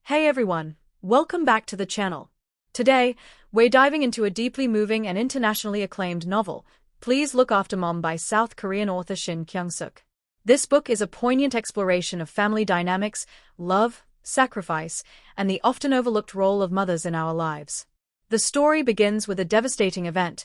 Hey everyone, welcome back to the channel. Today, we're diving into a deeply moving and internationally acclaimed novel, Please Look After Mom by South Korean author Shin Kyung-Sook. This book is a poignant exploration of family dynamics, love, sacrifice, and the often overlooked role of mothers in our lives. The story begins with a devastating event.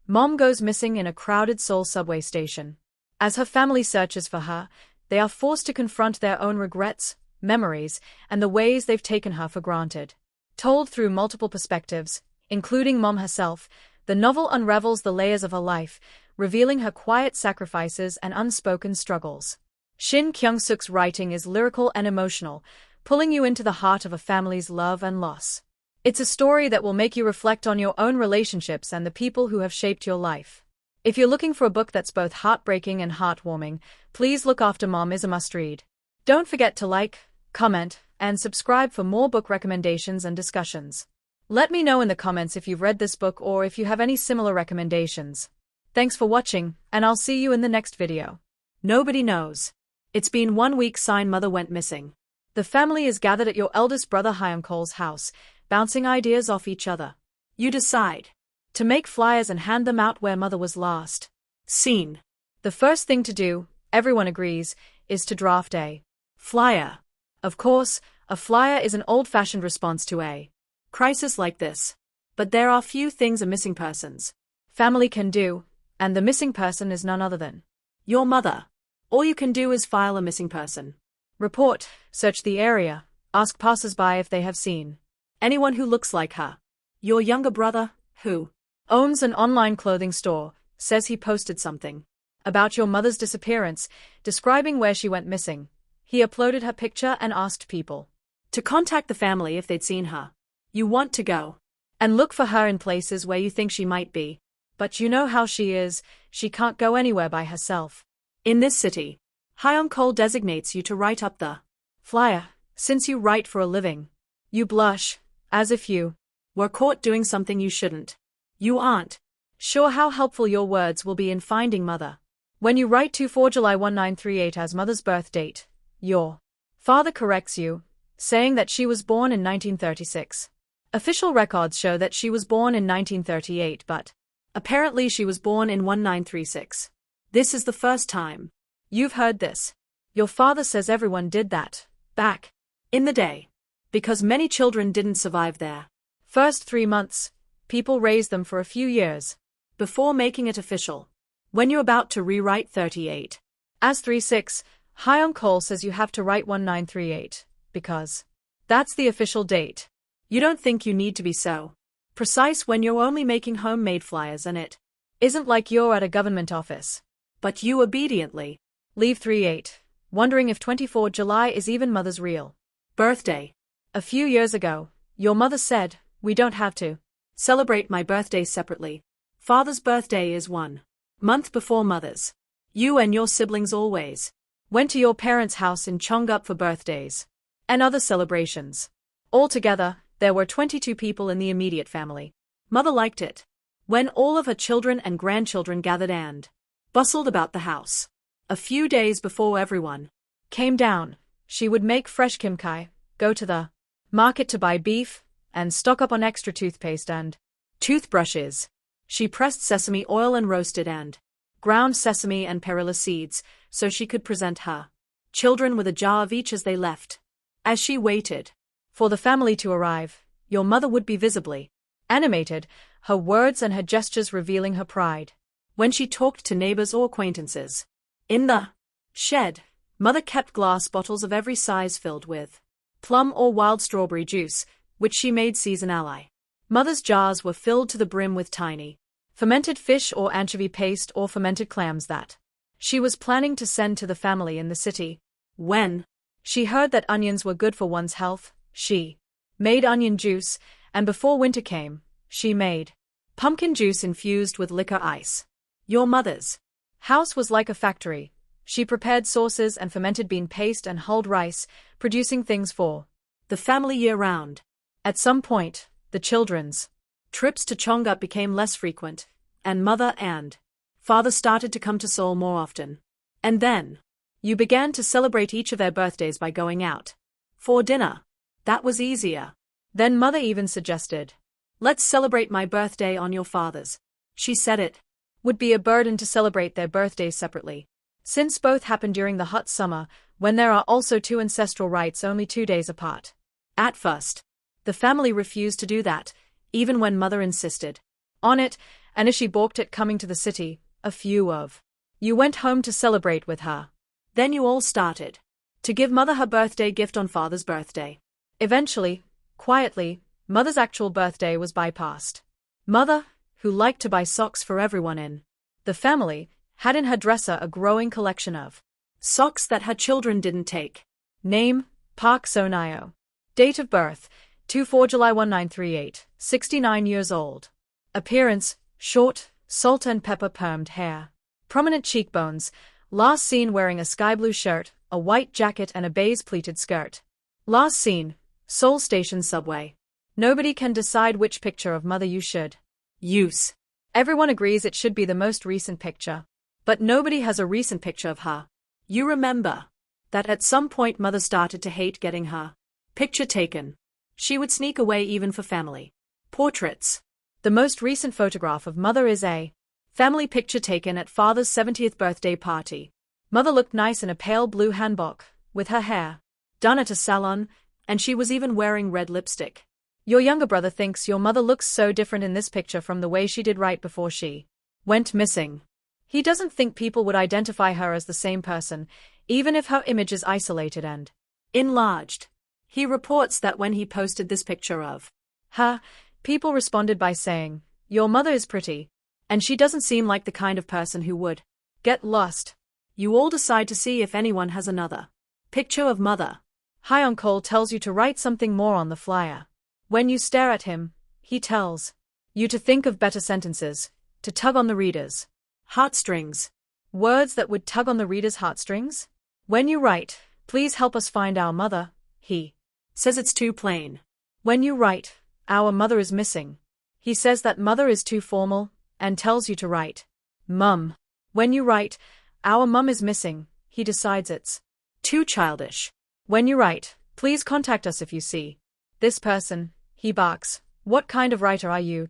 Mom goes missing in a crowded Seoul subway station. As her family searches for her, they are forced to confront their own regrets, memories, and the ways they've taken her for granted. Told through multiple perspectives, including Mom herself, the novel unravels the layers of her life, revealing her quiet sacrifices and unspoken struggles. Shin Kyung-Sook's writing is lyrical and emotional, pulling you into the heart of a family's love and loss. It's a story that will make you reflect on your own relationships and the people who have shaped your life. If you're looking for a book that's both heartbreaking and heartwarming, Please Look After Mom is a must-read. Don't forget to like, comment, and subscribe for more book recommendations and discussions. Let me know in the comments if you've read this book or if you have any similar recommendations. Thanks for watching, and I'll see you in the next video. Nobody knows. It's been 1 week since Mother went missing. The family is gathered at your eldest brother Hyunko's house, bouncing ideas off each other. You decide to make flyers and hand them out where Mother was last seen. The first thing to do, everyone agrees, is to draft a flyer. Of course, a flyer is an old-fashioned response to a crisis like this. But there are few things a missing person's family can do, and the missing person is none other than your mother. All you can do is file a missing person report, search the area, ask passers-by if they have seen anyone who looks like her. Your younger brother, who owns an online clothing store, says he posted something about your mother's disappearance, describing where she went missing. He uploaded her picture and asked people to contact the family if they'd seen her. You want to go and look for her in places where you think she might be. But you know how she is, she can't go anywhere by herself. In this city, Hyunko designates you to write up the flyer. Since you write for a living, you blush, as if you were caught doing something you shouldn't. You aren't sure how helpful your words will be in finding Mother. When you write 24 July 1938 as Mother's birth date, your father corrects you, saying that she was born in 1936. Official records show that she was born in 1938, but apparently she was born in 1936. This is the first time you've heard this. Your father says everyone did that back in the day, because many children didn't survive their first 3 months. People raised them for a few years before making it official. When you're about to rewrite 38 as 36, Hyunko says you have to write 1938, because that's the official date. You don't think you need to be so precise when you're only making homemade flyers and it isn't like you're at a government office. But you obediently leave 38, wondering if 24 July is even Mother's real birthday. A few years ago, your mother said, "We don't have to celebrate my birthday separately. Father's birthday is 1 month before Mother's. You and your siblings always went to your parents' house in Cheongguk for birthdays and other celebrations. Altogether, there were 22 people in the immediate family. Mother liked it when all of her children and grandchildren gathered and bustled about the house. A few days before everyone came down, she would make fresh kimchi, go to the market to buy beef, and stock up on extra toothpaste and toothbrushes. She pressed sesame oil and roasted and ground sesame and perilla seeds, so she could present her children with a jar of each as they left. As she waited for the family to arrive, your mother would be visibly animated, her words and her gestures revealing her pride. When she talked to neighbors or acquaintances in the shed, Mother kept glass bottles of every size filled with plum or wild strawberry juice, which she made seasonally. Mother's jars were filled to the brim with tiny fermented fish or anchovy paste or fermented clams that she was planning to send to the family in the city. When she heard that onions were good for one's health, she made onion juice, and before winter came, she made pumpkin juice infused with liquor ice. Your mother's house was like a factory. She prepared sauces and fermented bean paste and hulled rice, producing things for the family year-round. At some point, the children's trips to Cheongguk became less frequent, and Mother and Father started to come to Seoul more often. And then you began to celebrate each of their birthdays by going out for dinner. That was easier. Then mother even suggested, Let's celebrate my birthday on your father's. She said it would be a burden to celebrate their birthdays separately, since both happen during the hot summer, when there are also two ancestral rites only 2 days apart. At first, the family refused to do that, even when mother insisted on it, and as she balked at coming to the city, a few of you went home to celebrate with her. Then you all started to give mother her birthday gift on father's birthday. Eventually, quietly, mother's actual birthday was bypassed. Mother, who liked to buy socks for everyone in the family, had in her dresser a growing collection of socks that her children didn't take. Name, Park So-nyo. Date of birth, 24 July 1938, 69 years old. Appearance, short, salt and pepper permed hair. Prominent cheekbones, last seen wearing a sky blue shirt, a white jacket and a beige pleated skirt. Last seen, Seoul Station subway. Nobody can decide which picture of mother you should use. Everyone agrees it should be the most recent picture. But nobody has a recent picture of her. You remember that at some point mother started to hate getting her picture taken. She would sneak away even for family portraits. The most recent photograph of mother is a family picture taken at father's 70th birthday party. Mother looked nice in a pale blue hanbok, with her hair done at a salon, and she was even wearing red lipstick. Your younger brother thinks your mother looks so different in this picture from the way she did right before she went missing. He doesn't think people would identify her as the same person, even if her image is isolated and enlarged. He reports that when he posted this picture of her, people responded by saying, "Your mother is pretty, and she doesn't seem like the kind of person who would get lost." You all decide to see if anyone has another picture of mother. Hyun-Cole tells you to write something more on the flyer. When you stare at him, he tells you to think of better sentences, to tug on the reader's heartstrings. Words that would tug on the reader's heartstrings? When you write, "Please help us find our mother," he says it's too plain. When you write, "Our mother is missing," he says that mother is too formal, and tells you to write, "Mum." When you write, "Our mum is missing," he decides it's too childish. When you write, "Please contact us if you see this person," he barks, "What kind of writer are you?"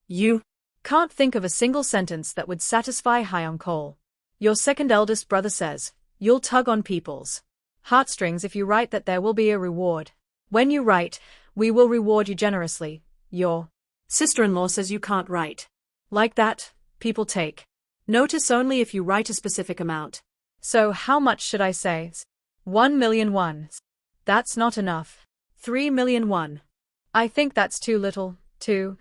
You can't think of a single sentence that would satisfy Hyun-Cole. Your second eldest brother says, "You'll tug on people's heartstrings if you write that there will be a reward." When you write, "We will reward you generously," your sister-in-law says you can't write like that. People take notice only if you write a specific amount. So how much should I say? 1 million won. That's not enough. 3 million won. I think that's too little, too.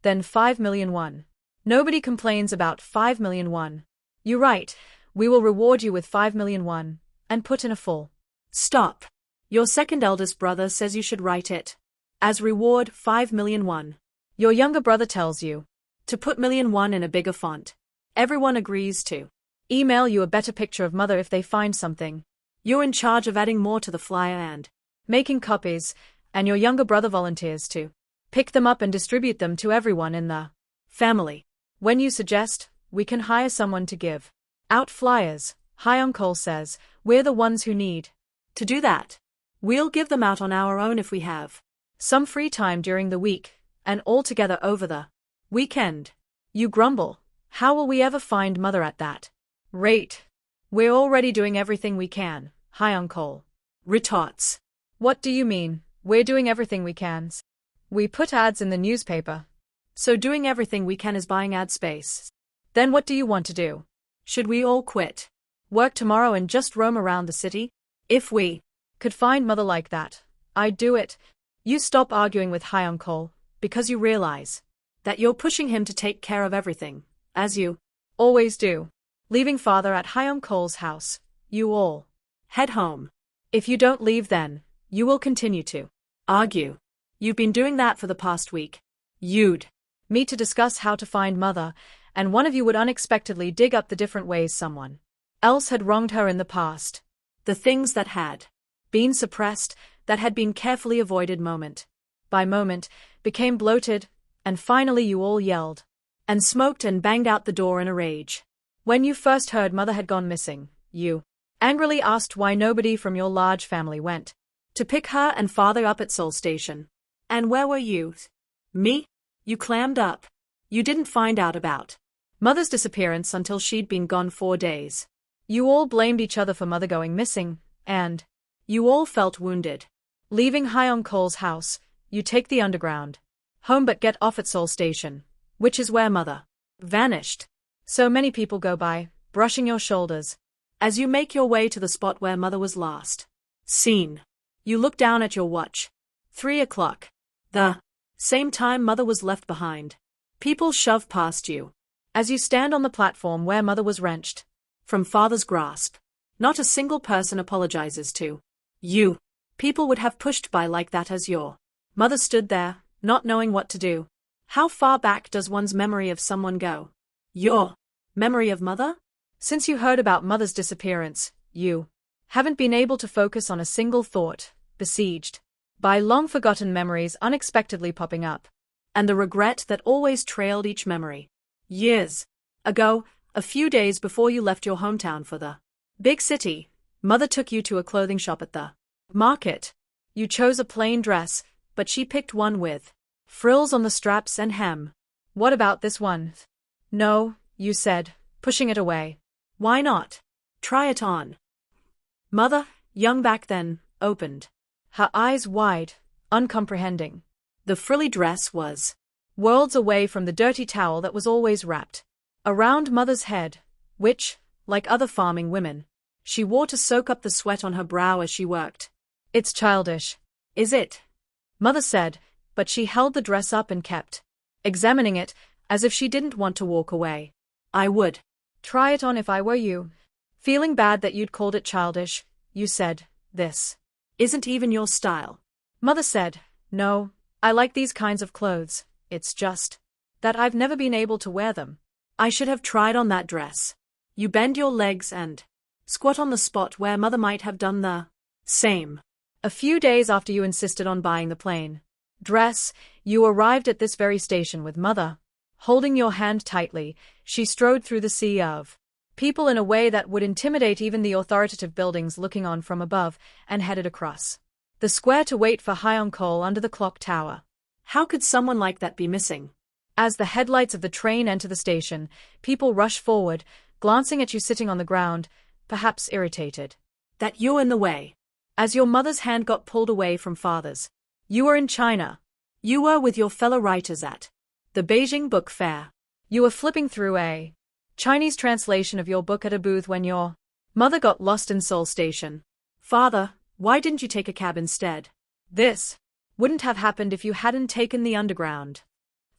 Then 5 million won. Nobody complains about 5 million won. You write, "We will reward you with 5 million won," and put in a full stop. Your second eldest brother says you should write it as reward 5 million won. Your younger brother tells you to put million won in a bigger font. Everyone agrees to email you a better picture of mother if they find something. You're in charge of adding more to the flyer and making copies, and your younger brother volunteers to pick them up and distribute them to everyone in the family. When you suggest, "We can hire someone to give out flyers," Hyun-Cole says, "We're the ones who need to do that. We'll give them out on our own if we have some free time during the week, and all together over the weekend." You grumble, "How will we ever find mother at that rate?" "We're already doing everything we can," Hyun-Cole retorts. "What do you mean, we're doing everything we can?" "We put ads in the newspaper." "So doing everything we can is buying ad space." "Then what do you want to do?" "Should we all quit work tomorrow and just roam around the city?" "If we could find mother like that, I'd do it." You stop arguing with Hyun-Cole, because you realize that you're pushing him to take care of everything, as you always do. Leaving father at Hyun-Cole's house, you all head home. If you don't leave then, you will continue to argue. You've been doing that for the past week. You'd meet to discuss how to find mother, and one of you would unexpectedly dig up the different ways someone else had wronged her in the past. The things that had been suppressed, that had been carefully avoided moment by moment, became bloated, and finally you all yelled and smoked and banged out the door in a rage. When you first heard mother had gone missing, you angrily asked why nobody from your large family went To pick her and father up at Seoul Station. And where were you? Me? You clammed up. You didn't find out about Mother's disappearance until she'd been gone 4 days. You all blamed each other for Mother going missing, and you all felt wounded. Leaving Hyung-Ko's house, you take the underground home but get off at Seoul Station, which is where Mother vanished. So many people go by, brushing your shoulders. As you make your way to the spot where Mother was last seen, you look down at your watch. 3 o'clock. The same time Mother was left behind. People shove past you. As you stand on the platform where Mother was wrenched from Father's grasp, not a single person apologizes to you. People would have pushed by like that as your Mother stood there, not knowing what to do. How far back does one's memory of someone go? Your memory of Mother? Since you heard about Mother's disappearance, you haven't been able to focus on a single thought, besieged by long-forgotten memories unexpectedly popping up, and the regret that always trailed each memory. Years ago, a few days before you left your hometown for the big city, Mother took you to a clothing shop at the market. You chose a plain dress, but she picked one with frills on the straps and hem. What about this one? No, you said, pushing it away. Why not? Try it on. Mother, young back then, opened her eyes wide, uncomprehending. The frilly dress was worlds away from the dirty towel that was always wrapped around Mother's head, which, like other farming women, she wore to soak up the sweat on her brow as she worked. It's childish. Is it? Mother said, but she held the dress up and kept examining it, as if she didn't want to walk away. I would try it on if I were you. Feeling bad that you'd called it childish, you said, this isn't even your style. Mother said, no, I like these kinds of clothes, it's just that I've never been able to wear them. I should have tried on that dress. You bend your legs and squat on the spot where Mother might have done the same. A few days after you insisted on buying the plain dress, you arrived at this very station with Mother. Holding your hand tightly, she strode through the sea of people in a way that would intimidate even the authoritative buildings looking on from above, and headed across the square to wait for Hyung-Ko under the clock tower. How could someone like that be missing? As the headlights of the train enter the station, people rush forward, glancing at you sitting on the ground, perhaps irritated that you're in the way. As your mother's hand got pulled away from father's. You were in China. You were with your fellow writers at the Beijing Book Fair. You were flipping through a Chinese translation of your book at a booth when your mother got lost in Seoul Station. Father, why didn't you take a cab instead? This wouldn't have happened if you hadn't taken the underground.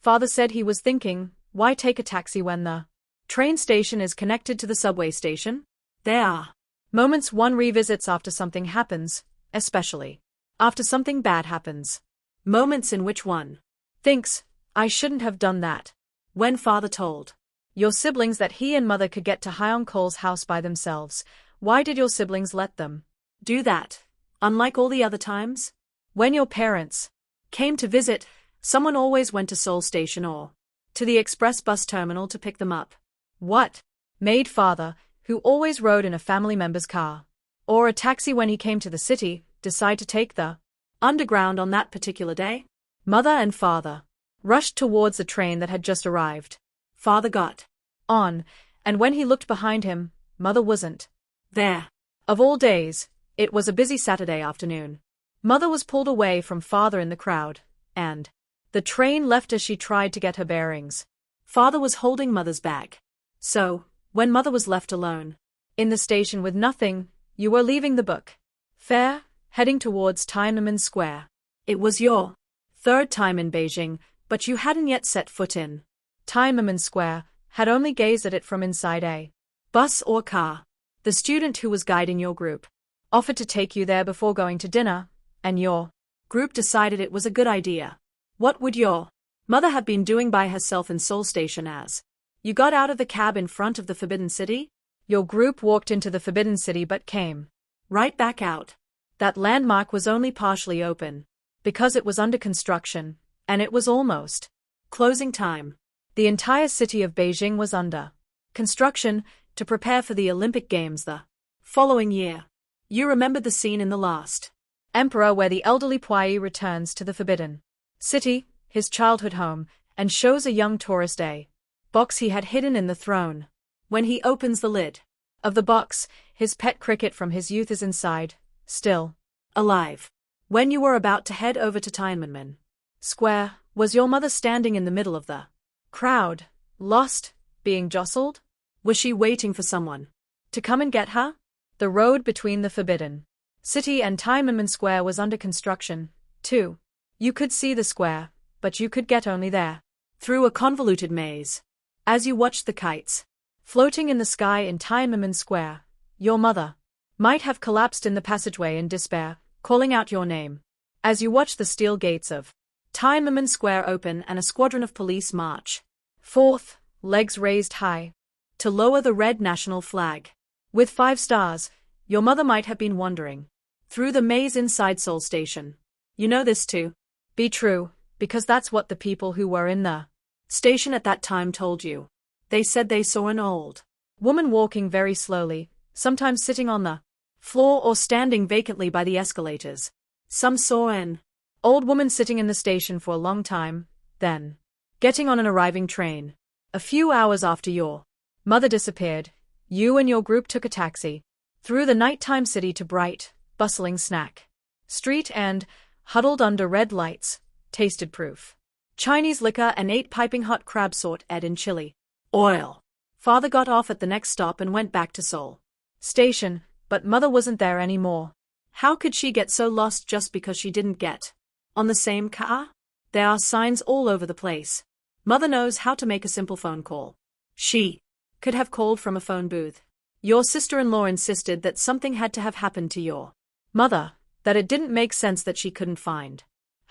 Father said he was thinking, why take a taxi when the train station is connected to the subway station? There are moments one revisits after something happens, especially after something bad happens. Moments in which one thinks, I shouldn't have done that. When father told your siblings that he and mother could get to Hyung-Ko's house by themselves, why did your siblings let them do that, unlike all the other times? When your parents came to visit, someone always went to Seoul Station or to the express bus terminal to pick them up. What made father, who always rode in a family member's car, or a taxi when he came to the city, decide to take the underground on that particular day? Mother and father rushed towards the train that had just arrived. Father got on, and when he looked behind him, mother wasn't there. Of all days, it was a busy Saturday afternoon. Mother was pulled away from father in the crowd, and the train left as she tried to get her bearings. Father was holding mother's bag. So, when mother was left alone in the station with nothing, you were leaving the book fair, heading towards Tiananmen Square. It was your third time in Beijing, but you hadn't yet set foot in Tiananmen Square, had only gazed at it from inside a bus or car. The student who was guiding your group offered to take you there before going to dinner, and your group decided it was a good idea. What would your mother have been doing by herself in Seoul Station as you got out of the cab in front of the Forbidden City? Your group walked into the Forbidden City but came right back out. That landmark was only partially open, because it was under construction, and it was almost closing time. The entire city of Beijing was under construction to prepare for the Olympic Games the following year. You remembered the scene in the last Emperor, where the elderly Puyi returns to the forbidden city, his childhood home, and shows a young tourist a box he had hidden in the throne. When he opens the lid Of the box, his pet cricket from his youth is inside, still alive. When you were about to head over to Tiananmen Square, was your mother standing in the middle of the crowd, lost, being jostled? Was she waiting for someone to come and get her? The road between the forbidden city and Tiananmen Square was under construction, too. You could see the square, but you could get only there through a convoluted maze. As you watched the kites floating in the sky in Tiananmen Square, your mother might have collapsed in the passageway in despair, calling out your name. As you watched the steel gates of Tiananmen Square open and a squadron of police march forth, legs raised high, to lower the red national flag with 5 stars, your mother might have been wandering through the maze inside Seoul Station. You know this to be true, because that's what the people who were in the station at that time told you. They said they saw an old woman walking very slowly, sometimes sitting on the floor or standing vacantly by the escalators. Some saw an old woman sitting in the station for a long time, then getting on an arriving train. A few hours after your mother disappeared, you and your group took a taxi through the nighttime city to bright, bustling Snack Street and, huddled under red lights, tasted proof Chinese liquor and ate piping hot crab sort ed in chili oil. Father got off at the next stop and went back to Seoul Station, but mother wasn't there anymore. How could she get so lost just because she didn't get on the same car? There are signs all over the place. Mother knows how to make a simple phone call. She could have called from a phone booth. Your sister-in-law insisted that something had to have happened to your mother, that it didn't make sense that she couldn't find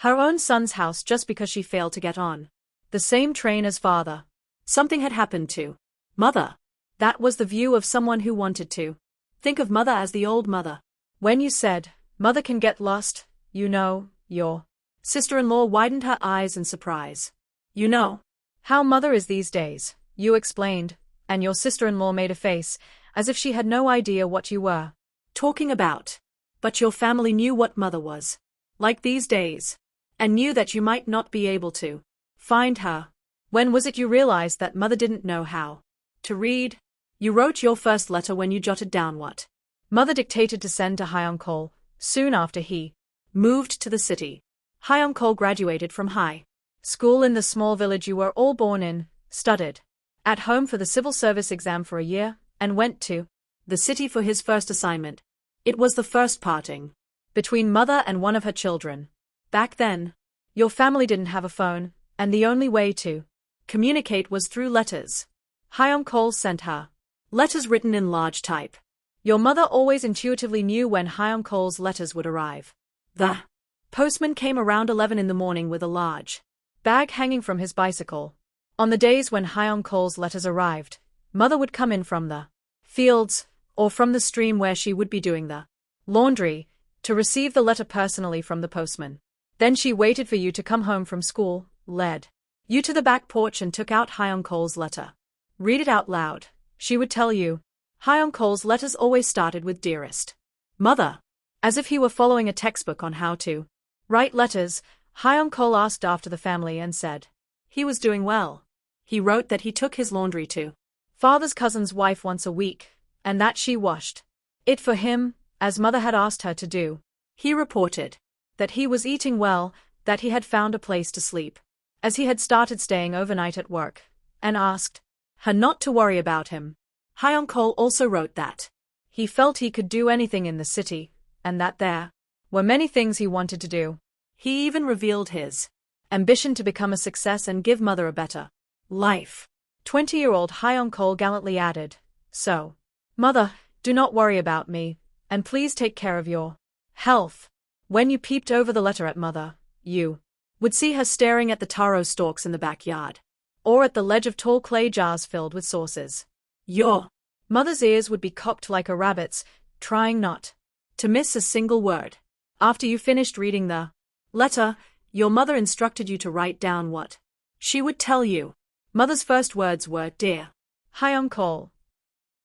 her own son's house just because she failed to get on the same train as father. Something had happened to mother. That was the view of someone who wanted to think of mother as the old mother. When you said, mother can get lost, you know, your sister-in-law widened her eyes in surprise. You know how mother is these days, you explained, and your sister-in-law made a face, as if she had no idea what you were talking about. But your family knew what mother was like these days, and knew that you might not be able to find her. When was it you realized that mother didn't know how to read? You wrote your first letter when you jotted down what mother dictated to send to Hyung-Cole, soon after he moved to the city. Hyung-Cole graduated from high school in the small village you were all born in, studied at home for the civil service exam for a year, and went to the city for his first assignment. It was the first parting between mother and one of her children. Back then, your family didn't have a phone, and the only way to communicate was through letters. Hyung-Cole sent her letters written in large type. Your mother always intuitively knew when Hyung-Cole's letters would arrive. The postman came around 11 in the morning with a large bag hanging from his bicycle. On the days when Hyung-Cole's letters arrived, mother would come in from the fields, or from the stream where she would be doing the laundry, to receive the letter personally from the postman. Then she waited for you to come home from school, led you to the back porch and took out Hyung-Cole's letter. Read it out loud, she would tell you. Hyung-Cole's letters always started with dearest mother. As if he were following a textbook on how to write letters, Hyung-Cole asked after the family and said he was doing well. He wrote that he took his laundry to father's cousin's wife once a week, and that she washed it for him, as mother had asked her to do. He reported that he was eating well, that he had found a place to sleep, as he had started staying overnight at work, and asked her not to worry about him. Hyung-Cole also wrote that he felt he could do anything in the city, and that there were many things he wanted to do. He even revealed his ambition to become a success and give mother a better life. 20-year-old Hyung-Cole gallantly added, so, mother, do not worry about me, and please take care of your health. When you peeped over the letter at mother, you would see her staring at the taro stalks in the backyard, or at the ledge of tall clay jars filled with sauces. Your mother's ears would be cocked like a rabbit's, trying not to miss a single word. After you finished reading the letter, your mother instructed you to write down what she would tell you. Mother's first words were, Dear Hyung-Cole.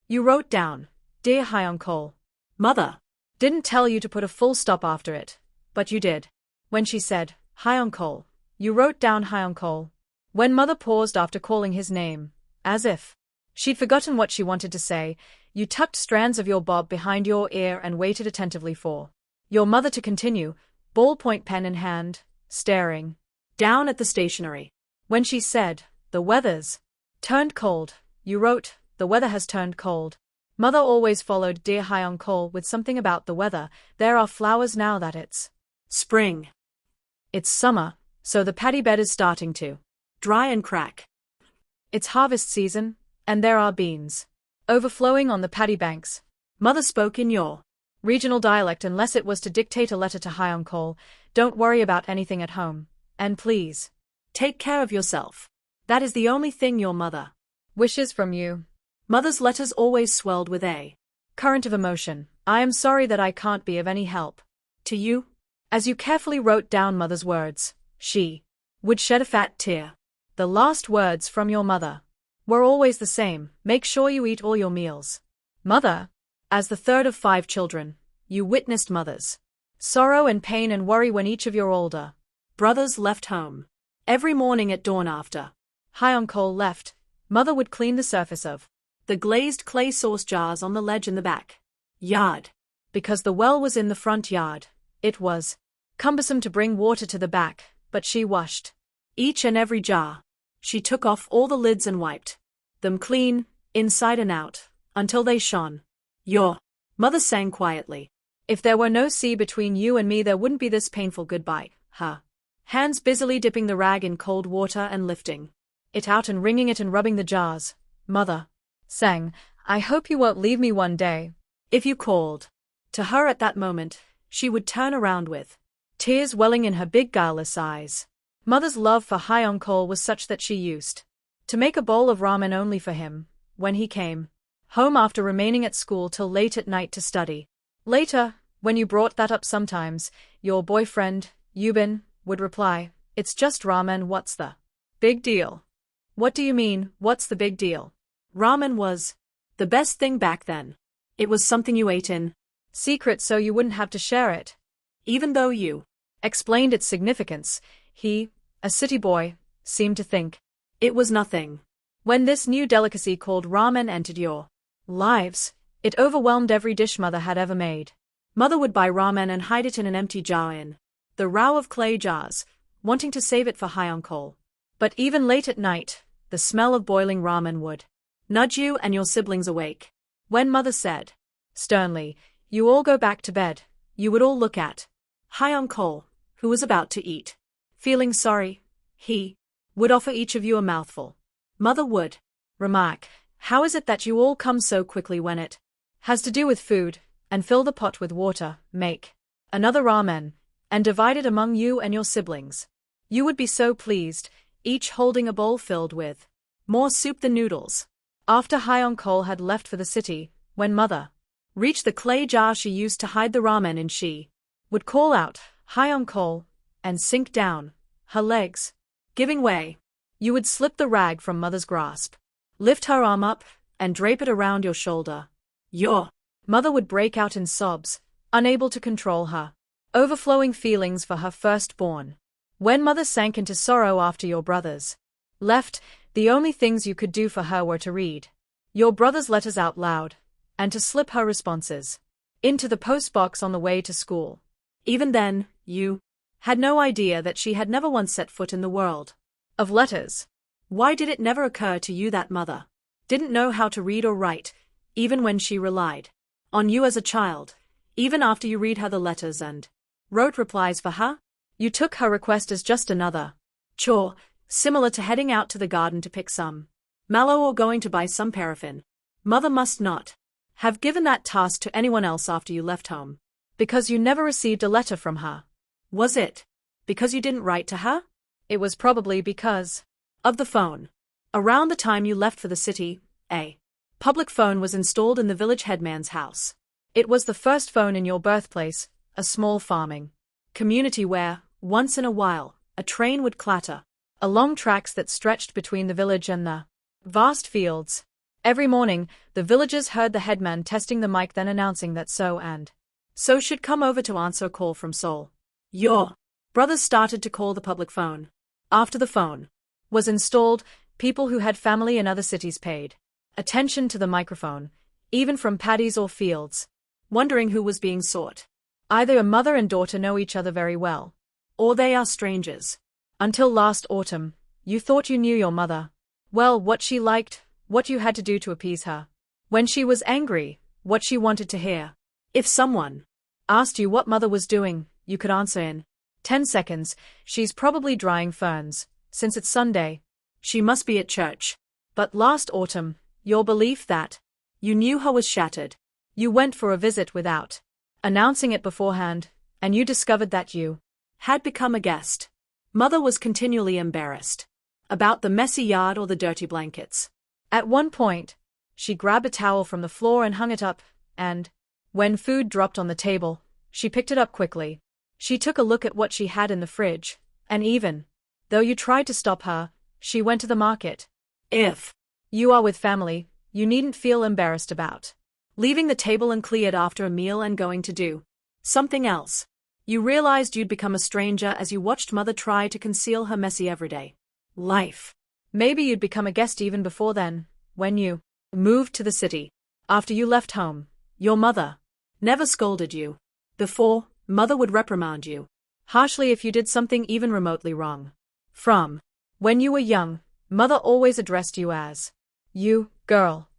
You wrote down, Dear Hyung-Cole. Mother didn't tell you to put a full stop after it, But you did. When she said, Hyung-Sook, you wrote down Hyung-Sook. When mother paused after calling his name, as if she'd forgotten what she wanted to say, you tucked strands of your bob behind your ear and waited attentively for your mother to continue, ballpoint pen in hand, staring down at the stationery. When she said, the weather's turned cold, you wrote, the weather has turned cold. Mother always followed dear Hyung-Sook with something about the weather. There are flowers now that it's spring. It's summer, so the paddy bed is starting to dry and crack. It's harvest season, and there are beans overflowing on the paddy banks. Mother spoke in your regional dialect unless it was to dictate a letter to Hyung-Sook. Don't worry about anything at home, and please take care of yourself. That is the only thing your mother wishes from you. Mother's letters always swelled with a current of emotion. I am sorry that I can't be of any help to you. As you carefully wrote down mother's words, she would shed a fat tear. The last words from your mother were always the same: make sure you eat all your meals. Mother, as the third of 5 children, you witnessed mother's sorrow and pain and worry when each of your older brothers left home. Every morning at dawn after Hyung-Sook left, mother would clean the surface of the glazed clay sauce jars on the ledge in the back yard. Because the well was in the front yard, it was cumbersome to bring water to the back, but she washed each and every jar. She took off all the lids and wiped them clean, inside and out, until they shone. Your mother sang quietly. If there were no sea between you and me, there wouldn't be this painful goodbye. Her hands busily dipping the rag in cold water and lifting it out and wringing it and rubbing the jars. Mother sang, I hope you won't leave me one day. If you called to her at that moment, she would turn around with tears welling in her big guileless eyes. Mother's love for Hyung-Sook was such that she used to make a bowl of ramen only for him when he came home after remaining at school till late at night to study. Later, when you brought that up sometimes, your boyfriend, Yubin, would reply, it's just ramen, what's the big deal? What do you mean, what's the big deal? Ramen was the best thing back then. It was something you ate in secret so you wouldn't have to share it. Even though you explained its significance, he, a city boy, seemed to think it was nothing. When this new delicacy called ramen entered your lives, it overwhelmed every dish mother had ever made. Mother would buy ramen and hide it in an empty jar in the row of clay jars, wanting to save it for Hyung-Sook. But even late at night, the smell of boiling ramen would nudge you and your siblings awake. When mother said sternly, you all go back to bed, you would all look at Hyung-Sook, who was about to eat. Feeling sorry, he would offer each of you a mouthful. Mother would remark, how is it that you all come so quickly when it has to do with food, and fill the pot with water, make another ramen, and divide it among you and your siblings. You would be so pleased, each holding a bowl filled with more soup than noodles. After Hyung-Sook had left for the city, when mother reached the clay jar she used to hide the ramen in, she would call out, Hyung-Sook, and sink down, her legs giving way. You would slip the rag from mother's grasp, lift her arm up, and drape it around your shoulder. Your mother would break out in sobs, unable to control her overflowing feelings for her firstborn. When mother sank into sorrow after your brothers left, the only things you could do for her were to read your brother's letters out loud, and to slip her responses into the postbox on the way to school. Even then, you had no idea that she had never once set foot in the world of letters. Why did it never occur to you that mother didn't know how to read or write, even when she relied on you as a child, even after you read her the letters and wrote replies for her? You took her request as just another chore, similar to heading out to the garden to pick some mallow or going to buy some paraffin. Mother must not have given that task to anyone else after you left home. Because you never received a letter from her. Was it because you didn't write to her? It was probably because of the phone. Around the time you left for the city, a public phone was installed in the village headman's house. It was the first phone in your birthplace, a small farming community where, once in a while, a train would clatter along tracks that stretched between the village and the vast fields. Every morning, the villagers heard the headman testing the mic, then announcing that so and so should come over to answer a call from Seoul. Your brothers started to call the public phone. After the phone Was installed, people who had family in other cities paid attention to the microphone, even from paddies or fields, wondering who was being sought. either a mother and daughter know each other very well, Or they are strangers. until last autumn, you thought you knew your mother. Well, what she liked, what you had to do to appease her. When she was angry, what she wanted to hear. If someone Asked you what mother was doing, you could answer in 10 seconds, she's probably drying ferns, since it's Sunday. she must be at church. But last autumn, your belief that You knew her was shattered. you went for a visit without announcing it beforehand, and you discovered that you Had become a guest. Mother was continually embarrassed. About the messy yard or the dirty blankets. At one point, she grabbed a towel from the floor and hung it up, and when food dropped on the table, she picked it up quickly. She took a look at what she had in the fridge, and even though you tried to stop her, she went to the market. If You are with family, you needn't feel embarrassed about leaving the table and cleared after a meal and going to do something else. You realized you'd become a stranger as you watched Mother try to conceal her messy everyday life. Maybe you'd become a guest even before then, when you moved to the city. After you left home, your mother Never scolded you. Before, Mother would reprimand you harshly if you did something even remotely wrong. From when you were young, mother always addressed you as you, girl.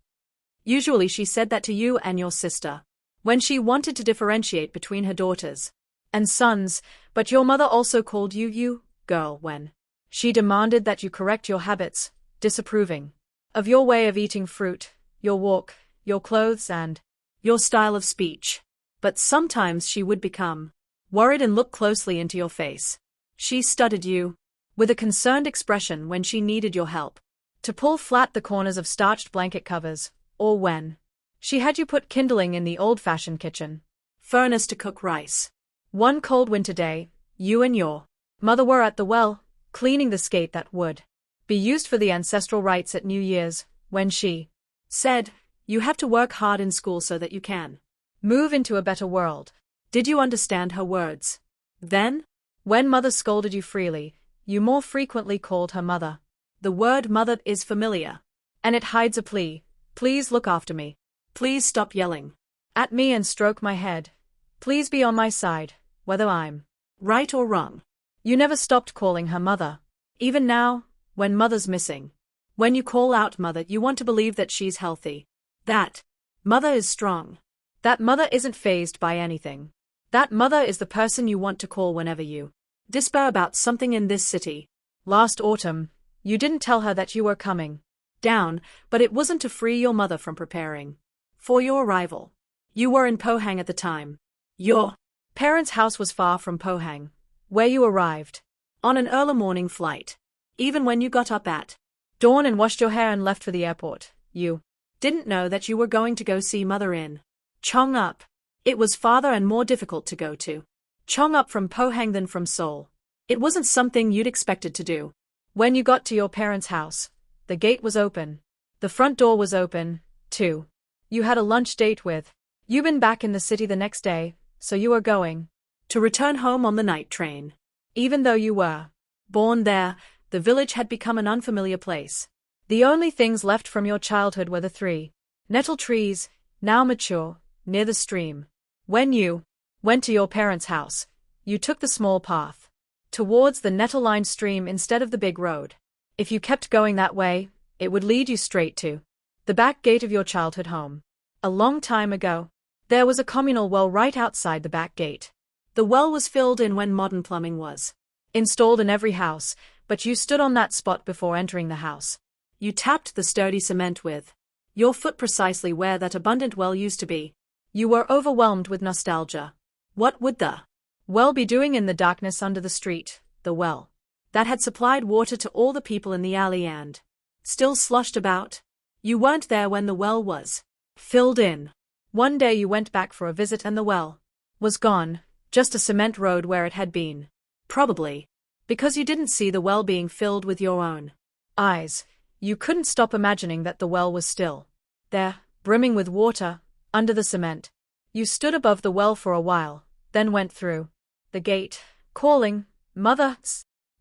Usually she said that to you and your sister, when she wanted to differentiate between her daughters and sons, but your mother also called you, girl, when she demanded that you correct your habits, disapproving of your way of eating fruit, your walk, your clothes, and your style of speech. But sometimes she would become worried and look closely into your face. She studied you with a concerned expression when she needed your help to pull flat the corners of starched blanket covers, or when she had you put kindling in the old-fashioned kitchen furnace to cook rice. One cold winter day, you and your mother were at the well, cleaning the skate that would be used for the ancestral rites at New Year's, when she said, "You have to work hard in school so that you can move into a better world." Did you understand her words? Then, when mother scolded you freely, you more frequently called her mother. The word mother is familiar. And it hides a plea. Please look after me. Please stop yelling at me and stroke my head. Please be on my side, whether I'm right or wrong. You never stopped calling her mother. Even now, when mother's missing. When you call out mother, you want to believe that she's healthy. That mother is strong. That mother isn't fazed by anything. That mother is the person you want to call whenever you despair about something in this city. Last autumn, you didn't tell her that you were coming down, but it wasn't to free your mother from preparing for your arrival. You were in Pohang at the time. Your parents' house was far from Pohang, where you arrived on an early morning flight. Even when you got up at dawn and washed your hair and left for the airport, you didn't know that you were going to go see mother in Cheong-up. It was farther and more difficult to go to Cheong-up from Pohang than from Seoul. It wasn't something you'd expected to do. When you got to your parents' house, the gate was open. The front door was open, too. You had a lunch date with Yubin back in the city the next day, so you were going to return home on the night train. Even though you were born there, the village had become an unfamiliar place. The only things left from your childhood were the 3 nettle trees, now mature, near the stream. When you went to your parents' house, you took the small path towards the nettle-lined stream instead of the big road. If you kept going that way, it would lead you straight to the back gate of your childhood home. A long time ago, there was a communal well right outside the back gate. The well was filled in when modern plumbing was installed in every house, but you stood on that spot before entering the house. You tapped the sturdy cement with your foot precisely where that abundant well used to be. You were overwhelmed with nostalgia. What would the well be doing in the darkness under the street, the well that had supplied water to all the people in the alley and still sloshed about? You weren't there when the well was filled in. One day you went back for a visit and the well was gone, just a cement road where it had been. Probably because you didn't see the well being filled with your own eyes. You couldn't stop imagining that the well was still there, brimming with water, under the cement. You stood above the well for a while, then went through the gate, calling, "Mother!"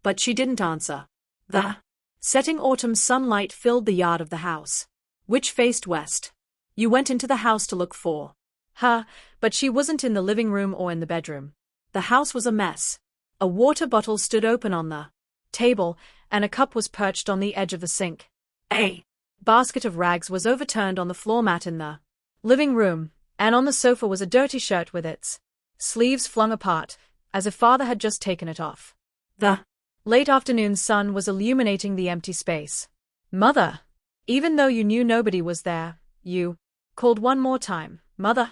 But she didn't answer. The setting autumn sunlight filled the yard of the house, which faced west. You went into the house to look for her, but she wasn't in the living room or in the bedroom. The house was a mess. A water bottle stood open on the table, and a cup was perched on the edge of the sink. A basket of rags was overturned on the floor mat in the living room, and on the sofa was a dirty shirt with its sleeves flung apart, as if father had just taken it off. The late afternoon sun was illuminating the empty space. "Mother!" Even though you knew nobody was there, you called one more time, "Mother!"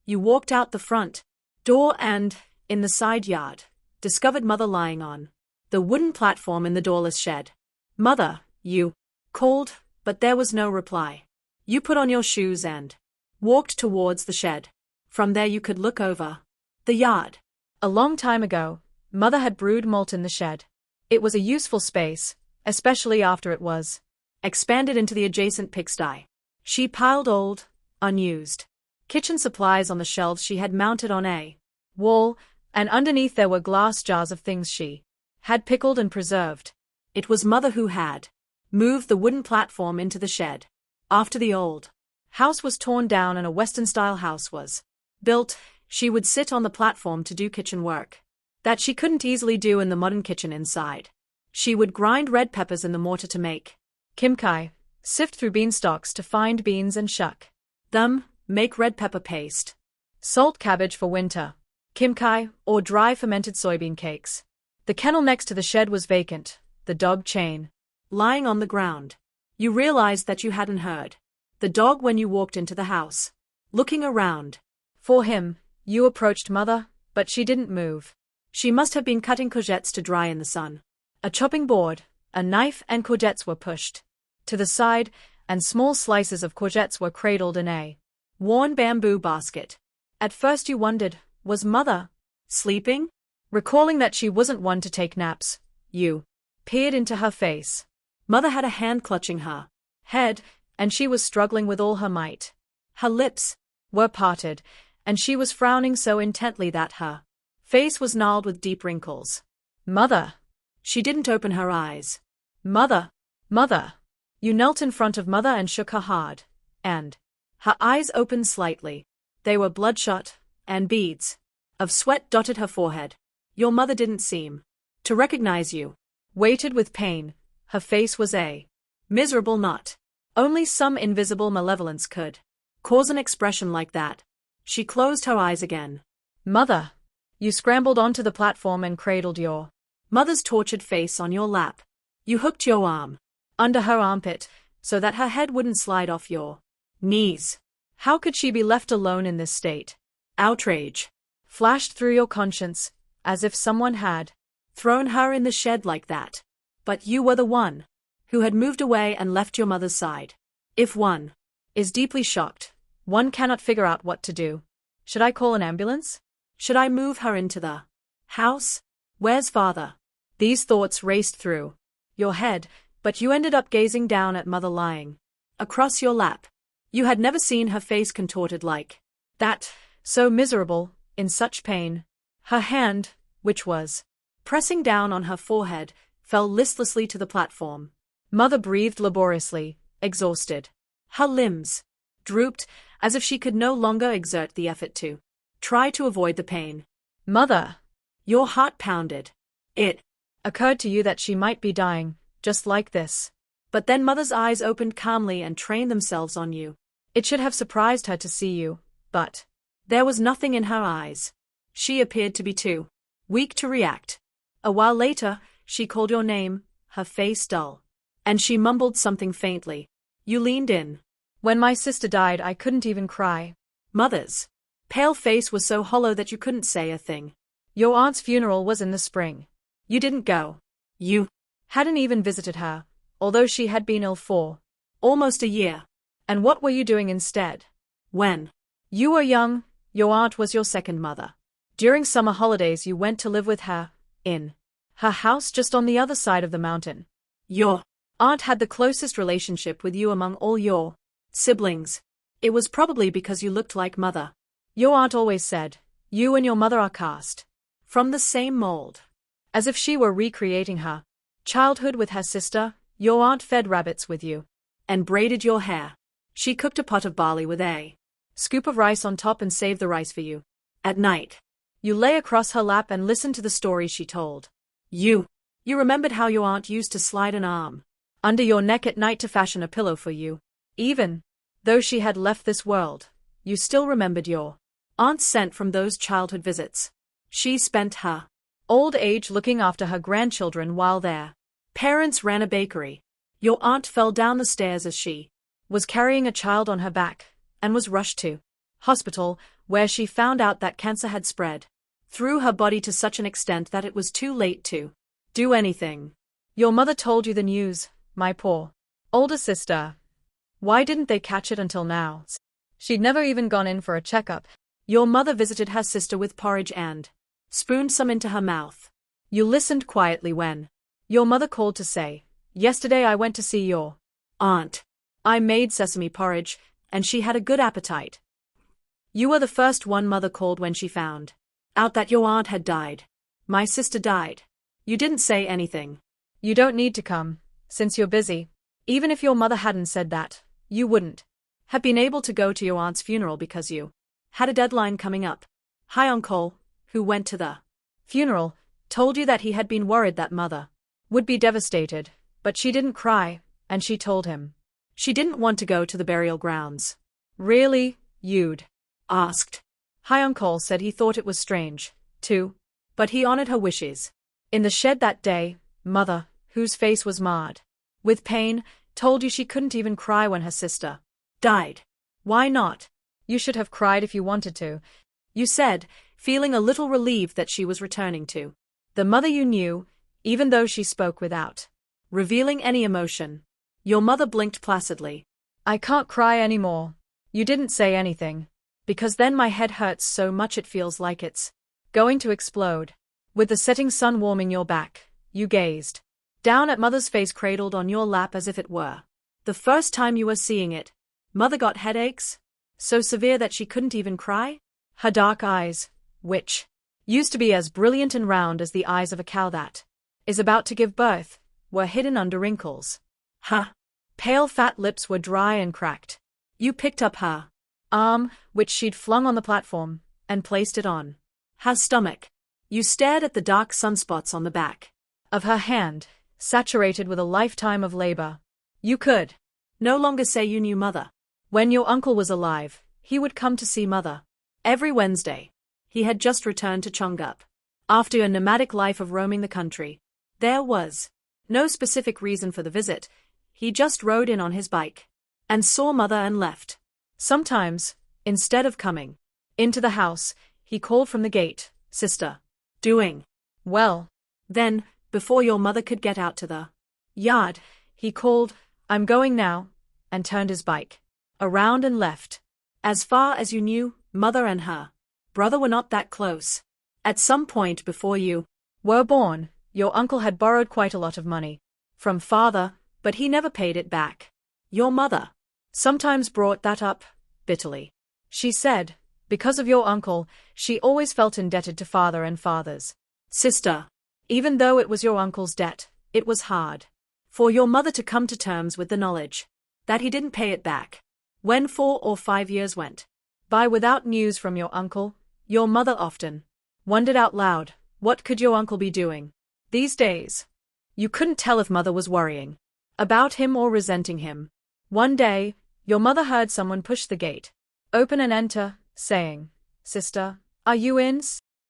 You walked out the front door and, in the side yard, discovered Mother lying on the wooden platform in the doorless shed. "Mother!" you called, but there was no reply. You put on your shoes and walked towards the shed. From there you could look over the yard. A long time ago, Mother had brewed malt in the shed. It was a useful space, especially after it was expanded into the adjacent pigsty. She piled old, unused kitchen supplies on the shelves she had mounted on a wall, and underneath there were glass jars of things she had pickled and preserved. It was Mother who had moved the wooden platform into the shed. After the old house was torn down and a Western-style house was built, she would sit on the platform to do kitchen work that she couldn't easily do in the modern kitchen inside. She would grind red peppers in the mortar to make kimchi, sift through beanstalks to find beans and shuck them, make red pepper paste, salt cabbage for winter, kimchi, or dry fermented soybean cakes. The kennel next to the shed was vacant, the dog chain lying on the ground. You realized that you hadn't heard the dog when you walked into the house. Looking around for him, you approached Mother, but she didn't move. She must have been cutting courgettes to dry in the sun. A chopping board, a knife, and courgettes were pushed to the side, and small slices of courgettes were cradled in a worn bamboo basket. At first you wondered, was Mother sleeping? Recalling that she wasn't one to take naps, you peered into her face. Mother had a hand clutching her head, and she was struggling with all her might. Her lips were parted, and she was frowning so intently that her face was gnarled with deep wrinkles. "Mother!" She didn't open her eyes. "Mother! Mother!" You knelt in front of Mother and shook her hard, and her eyes opened slightly. They were bloodshot, and beads of sweat dotted her forehead. Your mother didn't seem to recognize you. Weighted with pain, her face was a miserable knot. Only some invisible malevolence could cause an expression like that. She closed her eyes again. "Mother!" You scrambled onto the platform and cradled your mother's tortured face on your lap. You hooked your arm under her armpit so that her head wouldn't slide off your knees. How could she be left alone in this state? Outrage flashed through your conscience, as if someone had thrown her in the shed like that. But you were the one who had moved away and left your mother's side. If one is deeply shocked, one cannot figure out what to do. Should I call an ambulance? Should I move her into the house? Where's father? These thoughts raced through your head, but you ended up gazing down at Mother lying across your lap. You had never seen her face contorted like that, so miserable, in such pain. Her hand, which was pressing down on her forehead, fell listlessly to the platform. Mother breathed laboriously, exhausted. Her limbs drooped, as if she could no longer exert the effort to try to avoid the pain. "Mother!" Your heart pounded. It occurred to you that she might be dying, just like this. But then Mother's eyes opened calmly and trained themselves on you. It should have surprised her to see you, but there was nothing in her eyes. She appeared to be too weak to react. A while later, she called your name, her face dull, and she mumbled something faintly. You leaned in. "When my sister died, I couldn't even cry." Mother's pale face was so hollow that you couldn't say a thing. "Your aunt's funeral was in the spring. You didn't go. You hadn't even visited her, although she had been ill for almost a year. And what were you doing instead? When you were young, your aunt was your second mother. During summer holidays you went to live with her, in her house just on the other side of the mountain. Your aunt had the closest relationship with you among all your siblings. It was probably because you looked like Mother. Your aunt always said, you and your mother are cast From the same mold. As if she were recreating her childhood with her sister, your aunt fed rabbits with you. And braided your hair. She cooked a pot of barley with a Scoop of rice on top and saved the rice for you. At night. You lay across her lap and listened to the stories she told. You remembered how your aunt used to slide an arm under your neck at night to fashion a pillow for you. Even though she had left this world, you still remembered your aunt's scent from those childhood visits. She spent her old age looking after her grandchildren while their parents ran a bakery. Your aunt fell down the stairs as she was carrying a child on her back and was rushed to hospital, where she found out that cancer had spread through her body to such an extent that it was too late to do anything. Your mother told you the news, my poor older sister. Why didn't they catch it until now? She'd never even gone in for a checkup. Your mother visited her sister with porridge and spooned some into her mouth. You listened quietly when your mother called to say, "Yesterday I went to see your aunt. I made sesame porridge, and she had a good appetite." You were the first one mother called when she found out that your aunt had died. My sister died. You didn't say anything. You don't need to come, since you're busy. Even if your mother hadn't said that, you wouldn't have been able to go to your aunt's funeral because you had a deadline coming up. Hi uncle, who went to the funeral, told you that he had been worried that mother would be devastated, but she didn't cry, and she told him she didn't want to go to the burial grounds. Really, you'd asked. Hi uncle said he thought it was strange, too, but he honored her wishes. In the shed that day, mother, whose face was marred with pain, told you she couldn't even cry when her sister died. Why not? You should have cried if you wanted to, you said, feeling a little relieved that she was returning to the mother you knew, even though she spoke without revealing any emotion. Your mother blinked placidly. I can't cry anymore. You didn't say anything, because then my head hurts so much it feels like it's going to explode. With the setting sun warming your back, you gazed down at mother's face cradled on your lap as if it were the first time you were seeing it. Mother got headaches, so severe that she couldn't even cry. Her dark eyes, which used to be as brilliant and round as the eyes of a cow that is about to give birth, were hidden under wrinkles. Her pale fat lips were dry and cracked. You picked up her arm, which she'd flung on the platform, and placed it on her stomach. You stared at the dark sunspots on the back of her hand, saturated with a lifetime of labor. You could no longer say you knew mother. When your uncle was alive, he would come to see mother every Wednesday. He had just returned to Cheongguk after a nomadic life of roaming the country. There was no specific reason for the visit. He just rode in on his bike and saw mother and left. Sometimes, instead of coming into the house, he called from the gate, "Sister, doing well?" Then, before your mother could get out to the yard, he called, "I'm going now," and turned his bike around and left. As far as you knew, mother and her brother were not that close. At some point before you were born, your uncle had borrowed quite a lot of money from father, but he never paid it back. Your mother sometimes brought that up, bitterly. She said, because of your uncle, she always felt indebted to father and father's sister. Even though it was your uncle's debt, it was hard for your mother to come to terms with the knowledge that he didn't pay it back. When 4 or 5 years went by without news from your uncle, your mother often wondered out loud, what could your uncle be doing these days? You couldn't tell if mother was worrying about him or resenting him. One day, your mother heard someone push the gate open and enter, saying, "Sister, are you in?"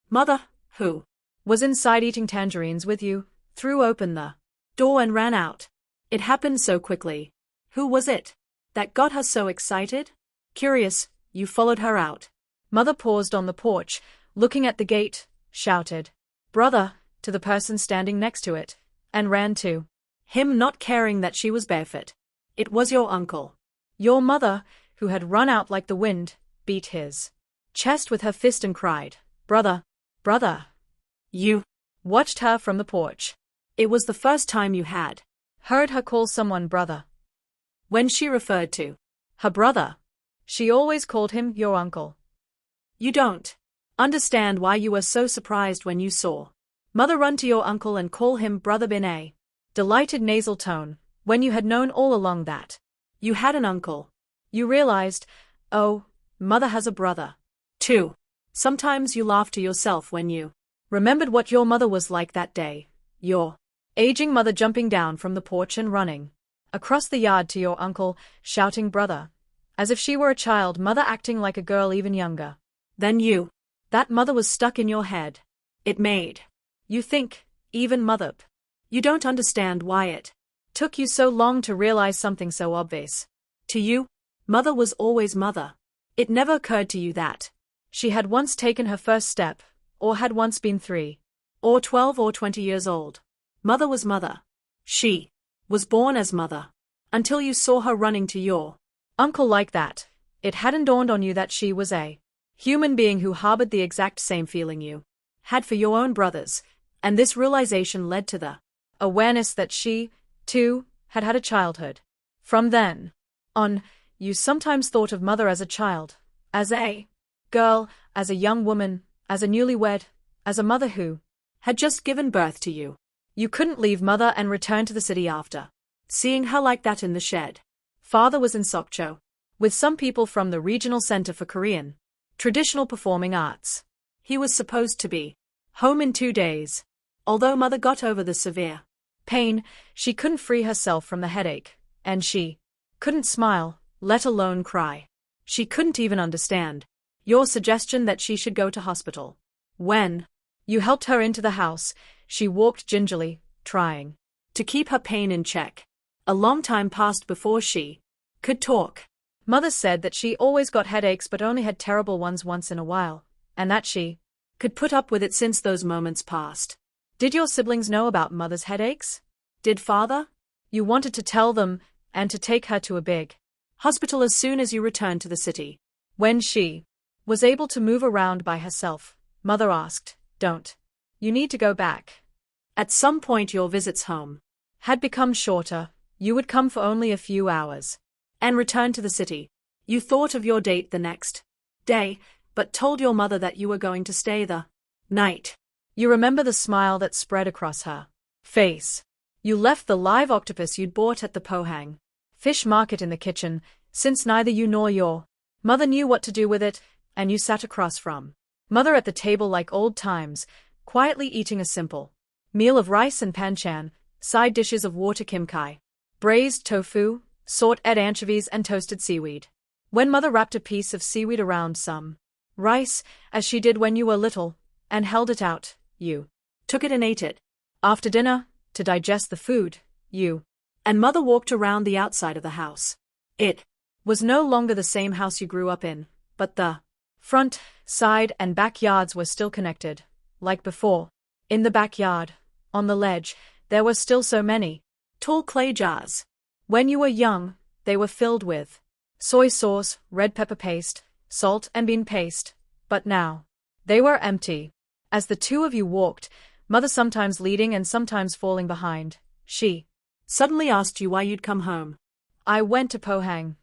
Mother, who was inside eating tangerines with you, threw open the door and ran out. It happened so quickly. Who was it that got her so excited? Curious, you followed her out. Mother paused on the porch, looking at the gate, shouted, "Brother," to the person standing next to it, and ran to him, not caring that she was barefoot. It was your uncle. Your mother, who had run out like the wind, beat his chest with her fist and cried, "Brother, brother." You watched her from the porch. It was the first time you had heard her call someone brother. When she referred to her brother, she always called him your uncle. You don't understand why you were so surprised when you saw mother run to your uncle and call him brother in a delighted nasal tone, when you had known all along that you had an uncle. You realized, oh, mother has a brother, too. Sometimes you laughed to yourself when you remembered what your mother was like that day, your aging mother jumping down from the porch and running across the yard to your uncle, shouting brother, as if she were a child, mother acting like a girl even younger than you. That mother was stuck in your head. It made you think, even mother. You don't understand why it took you so long to realize something so obvious. To you, mother was always mother. It never occurred to you that she had once taken her first step, or had once been 3, or 12 or 20 years old. Mother was mother. She was born as mother. Until you saw her running to your uncle like that, it hadn't dawned on you that she was a human being who harbored the exact same feeling you had for your own brothers, and this realization led to the awareness that she, too, had had a childhood. From then on, you sometimes thought of mother as a child, as a girl, as a young woman, as a newlywed, as a mother who had just given birth to you. You couldn't leave mother and return to the city after seeing her like that in the shed. Father was in Sokcho with some people from the Regional Center for Korean Traditional Performing Arts. He was supposed to be home in 2 days. Although mother got over the severe pain, she couldn't free herself from the headache, and she couldn't smile, let alone cry. She couldn't even understand your suggestion that she should go to hospital. When you helped her into the house, she walked gingerly, trying to keep her pain in check. A long time passed before she could talk. Mother said that she always got headaches but only had terrible ones once in a while, and that she could put up with it since those moments passed. Did your siblings know about mother's headaches? Did father? You wanted to tell them, and to take her to a big hospital as soon as you returned to the city. When she was able to move around by herself, mother asked, don't you need to go back? At some point your visits home had become shorter. You would come for only a few hours and return to the city. You thought of your date the next day, but told your mother that you were going to stay the night. You remember the smile that spread across her face. You left the live octopus you'd bought at the Pohang fish market in the kitchen, since neither you nor your mother knew what to do with it, and you sat across from mother at the table like old times, quietly eating a simple meal of rice and panchan, side dishes of water kimchi, braised tofu, sauteed anchovies and toasted seaweed. When mother wrapped a piece of seaweed around some rice, as she did when you were little, and held it out, you took it and ate it. After dinner, to digest the food, you and mother walked around the outside of the house. It was no longer the same house you grew up in, but the front, side, and backyards were still connected, like before. In the backyard, on the ledge, there were still so many tall clay jars. When you were young, they were filled with soy sauce, red pepper paste, salt, and bean paste, but now they were empty. As the two of you walked, mother sometimes leading and sometimes falling behind, she suddenly asked you why you'd come home. I went to Pohang.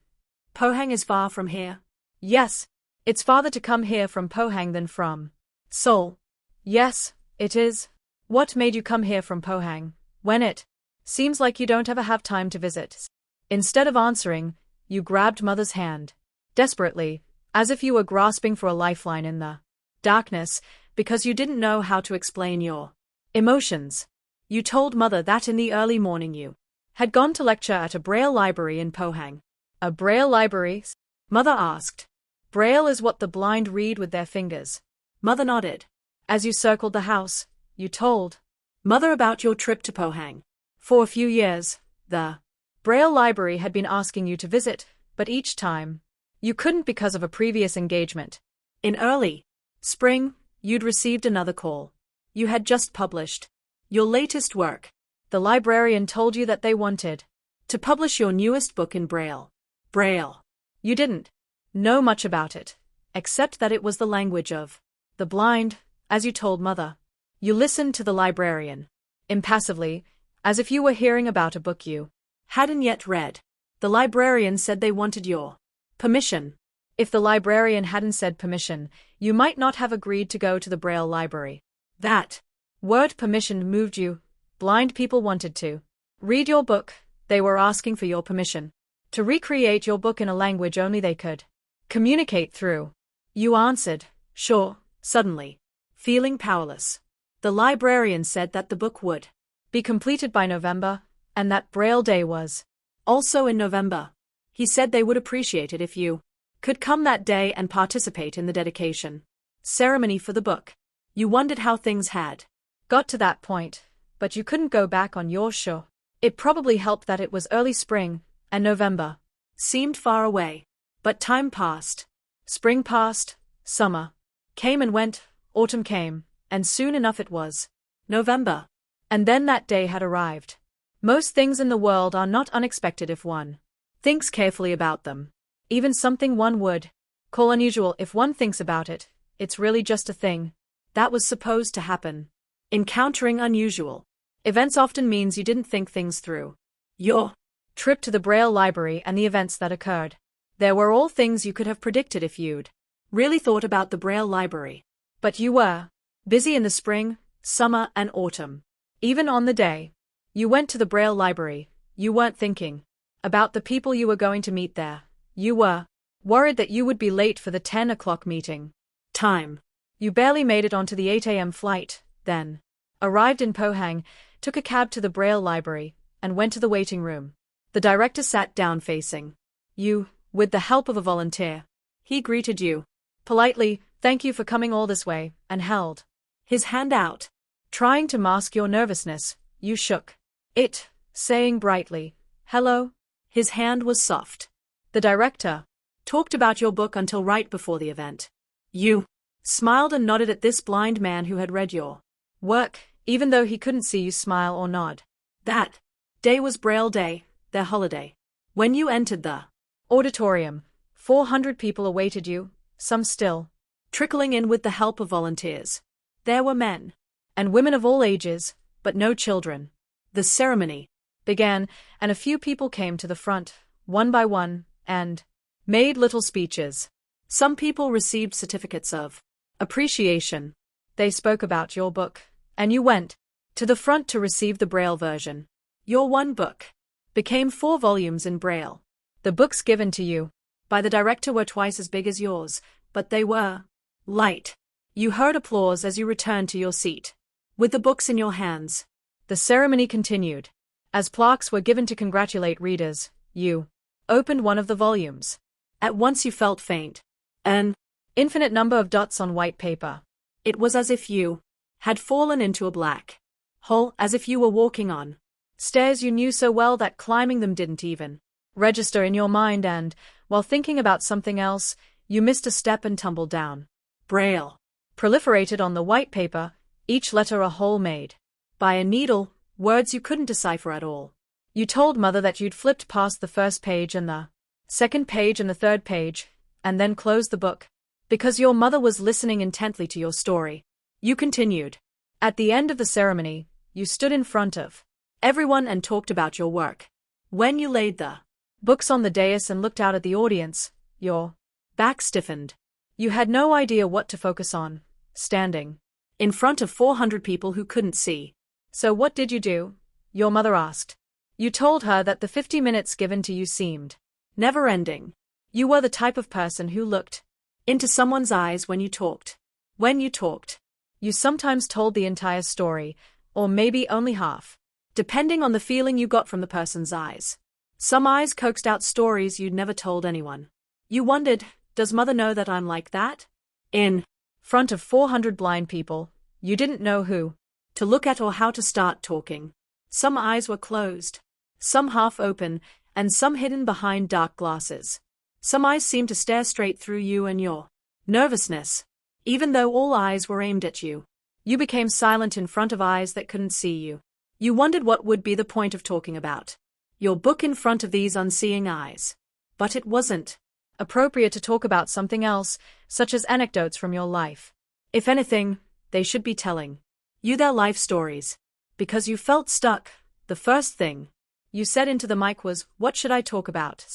Pohang is far from here? Yes, it's farther to come here from Pohang than from Seoul. Yes, it is. What made you come here from Pohang, when it seems like you don't ever have time to visit? Instead of answering, you grabbed mother's hand, desperately, as if you were grasping for a lifeline in the darkness, because you didn't know how to explain your emotions. You told mother that in the early morning you had gone to lecture at a Braille library in Pohang. A Braille library? Mother asked. Braille is what the blind read with their fingers. Mother nodded. As you circled the house, you told mother about your trip to Pohang. For a few years, the Braille library had been asking you to visit, but each time, you couldn't because of a previous engagement. In early spring, you'd received another call. You had just published your latest work. The librarian told you that they wanted to publish your newest book in Braille. Braille. You didn't know much about it, except that it was the language of the blind, as you told mother. You listened to the librarian, impassively, as if you were hearing about a book you hadn't yet read. The librarian said they wanted your permission If the librarian hadn't said permission, you might not have agreed to go to the Braille library. That word permission moved you. Blind people wanted to read your book, they were asking for your permission to recreate your book in a language only they could communicate through. You answered, sure, suddenly feeling powerless. The librarian said that the book would be completed by November, and that Braille Day was also in November. He said they would appreciate it if you could come that day and participate in the dedication ceremony for the book. You wondered how things had got to that point, but you couldn't go back on your sure. It probably helped that it was early spring, and November seemed far away. But time passed. Spring passed, summer came and went, autumn came, and soon enough it was November. And then that day had arrived. Most things in the world are not unexpected if one thinks carefully about them. Even something one would call unusual, if one thinks about it, it's really just a thing that was supposed to happen. Encountering unusual events often means you didn't think things through. Your trip to the Braille library and the events that occurred there were all things you could have predicted if you'd really thought about the Braille library. But you were busy in the spring, summer, and autumn. Even on the day you went to the Braille library, you weren't thinking about the people you were going to meet there. You were worried that you would be late for the 10 o'clock meeting time. You barely made it onto the 8 a.m. flight, then arrived in Pohang, took a cab to the Braille library, and went to the waiting room. The director sat down facing you, with the help of a volunteer. He greeted you politely, thank you for coming all this way, and held his hand out. Trying to mask your nervousness, you shook it, saying brightly, hello. His hand was soft. The director talked about your book until right before the event. You smiled and nodded at this blind man who had read your work, even though he couldn't see you smile or nod. That day was Braille Day, their holiday. When you entered the auditorium, 400 people awaited you, some still trickling in with the help of volunteers. There were men and women of all ages, but no children. The ceremony began, and a few people came to the front, one by one, and made little speeches. Some people received certificates of appreciation. They spoke about your book, and you went to the front to receive the Braille version. Your one book became 4 volumes in Braille. The books given to you by the director were twice as big as yours, but they were light. You heard applause as you returned to your seat with the books in your hands. The ceremony continued. As plaques were given to congratulate readers, you opened one of the volumes. At once you felt faint. An infinite number of dots on white paper. It was as if you had fallen into a black hole, as if you were walking on stairs you knew so well that climbing them didn't even register in your mind, and, while thinking about something else, you missed a step and tumbled down. Braille proliferated on the white paper, each letter a hole made by a needle, words you couldn't decipher at all. You told Mother that you'd flipped past the first page and the second page and the third page, and then closed the book, because your mother was listening intently to your story. You continued. At the end of the ceremony, you stood in front of everyone and talked about your work. When you laid the books on the dais and looked out at the audience, your back stiffened. You had no idea what to focus on, standing in front of 400 people who couldn't see. So what did you do? Your mother asked. You told her that the 50 minutes given to you seemed never-ending. You were the type of person who looked into someone's eyes when you talked. When you talked, you sometimes told the entire story, or maybe only half, depending on the feeling you got from the person's eyes. Some eyes coaxed out stories you'd never told anyone. You wondered, does Mother know that I'm like that? In front of 400 blind people, you didn't know who to look at or how to start talking. Some eyes were closed, some half open, and some hidden behind dark glasses. Some eyes seemed to stare straight through you and your nervousness. Even though all eyes were aimed at you, you became silent in front of eyes that couldn't see you. You wondered what would be the point of talking about your book in front of these unseeing eyes. But it wasn't appropriate to talk about something else, such as anecdotes from your life. If anything, they should be telling you their life stories. Because you felt stuck, the first thing you said into the mic was, "What should I talk about?"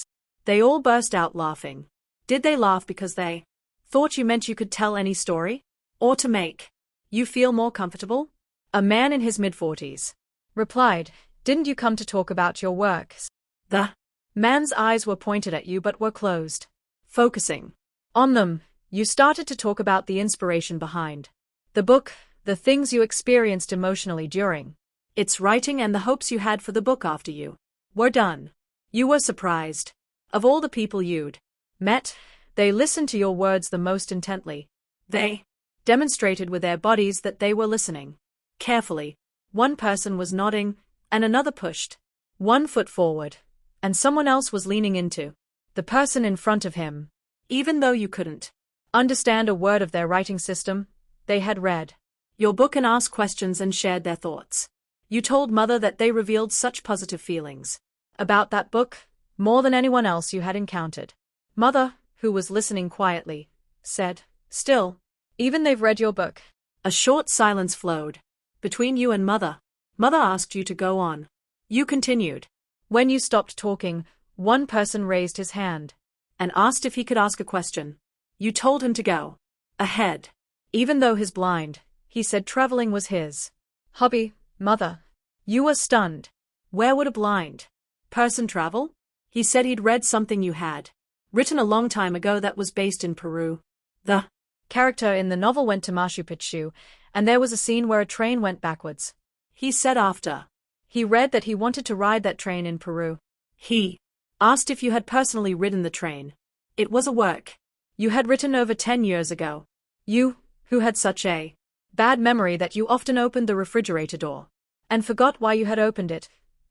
They all burst out laughing. Did they laugh because they thought you meant you could tell any story? Or to make you feel more comfortable? A man in his mid-40s replied, "Didn't you come to talk about your works?" The man's eyes were pointed at you but were closed. Focusing on them, you started to talk about the inspiration behind the book, the things you experienced emotionally during its writing and the hopes you had for the book after you were done. You were surprised. Of all the people you'd met, they listened to your words the most intently. They demonstrated with their bodies that they were listening. Carefully. One person was nodding, and another pushed one foot forward, and someone else was leaning into the person in front of him. Even though you couldn't understand a word of their writing system, they had read your book and asked questions and shared their thoughts. You told Mother that they revealed such positive feelings about that book, more than anyone else you had encountered. Mother, who was listening quietly, said, "Still, even they've read your book." A short silence flowed between you and Mother. Mother asked you to go on. You continued. When you stopped talking, one person raised his hand and asked if he could ask a question. You told him to go ahead. Even though he's blind, he said traveling was his hobby. Mother, you were stunned. Where would a blind person travel? He said he'd read something you had written a long time ago that was based in Peru. The character in the novel went to Machu Picchu, and there was a scene where a train went backwards. He said after he read that he wanted to ride that train in Peru. He asked if you had personally ridden the train. It was a work you had written over 10 years ago. You, who had such a bad memory that you often opened the refrigerator door and forgot why you had opened it,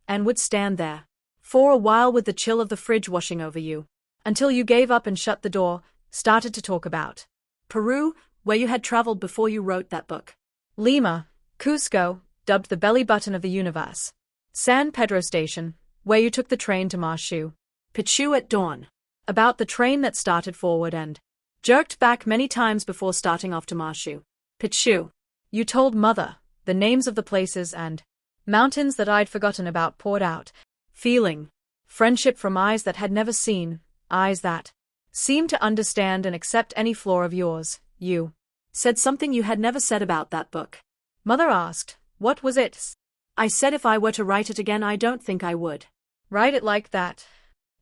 and would stand there for a while with the chill of the fridge washing over you, until you gave up and shut the door, started to talk about Peru, where you had traveled before you wrote that book. Lima, Cusco, dubbed the belly button of the universe. San Pedro Station, where you took the train to Machu Picchu at dawn. About the train that started forward and jerked back many times before starting off to Machu Picchu. You told Mother the names of the places and mountains that I'd forgotten about poured out, feeling friendship from eyes that had never seen, eyes that seemed to understand and accept any flaw of yours. You said something you had never said about that book. Mother asked, "What was it?" I said if I were to write it again I don't think I would. Write it like that?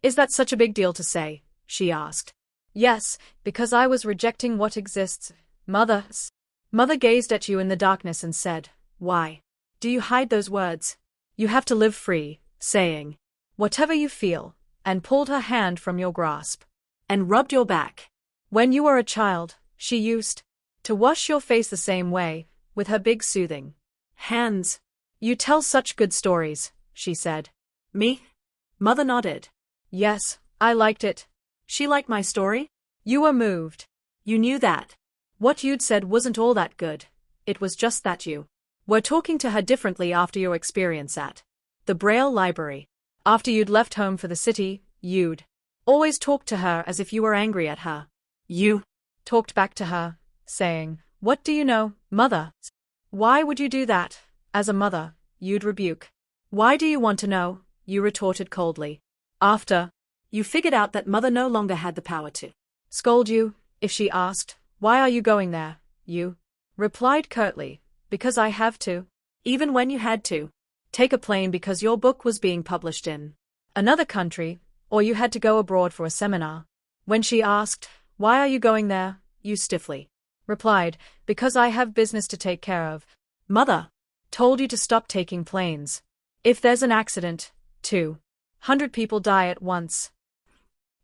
Is that such a big deal to say? She asked. Yes, because I was rejecting what exists. Mother gazed at you in the darkness and said, "Why do you hide those words? You have to live free, saying whatever you feel," and pulled her hand from your grasp and rubbed your back. When you were a child, she used to wash your face the same way, with her big soothing hands. You tell such good stories, she said. Me? Mother nodded. Yes, I liked it. She liked my story? You were moved. You knew that. What you'd said wasn't all that good. It was just that you were talking to her differently after your experience at the Braille Library. After you'd left home for the city, you'd always talked to her as if you were angry at her. You talked back to her, saying, "What do you know, Mother? Why would you do that?" As a mother, you'd rebuke. "Why do you want to know?" you retorted coldly. After you figured out that Mother no longer had the power to scold you, if she asked, "Why are you going there?" you replied curtly, "Because I have to." Even when you had to take a plane because your book was being published in another country, or you had to go abroad for a seminar. When she asked, "Why are you going there?" you stiffly replied, "Because I have business to take care of." Mother told you to stop taking planes. If there's an accident, 200 people die at once.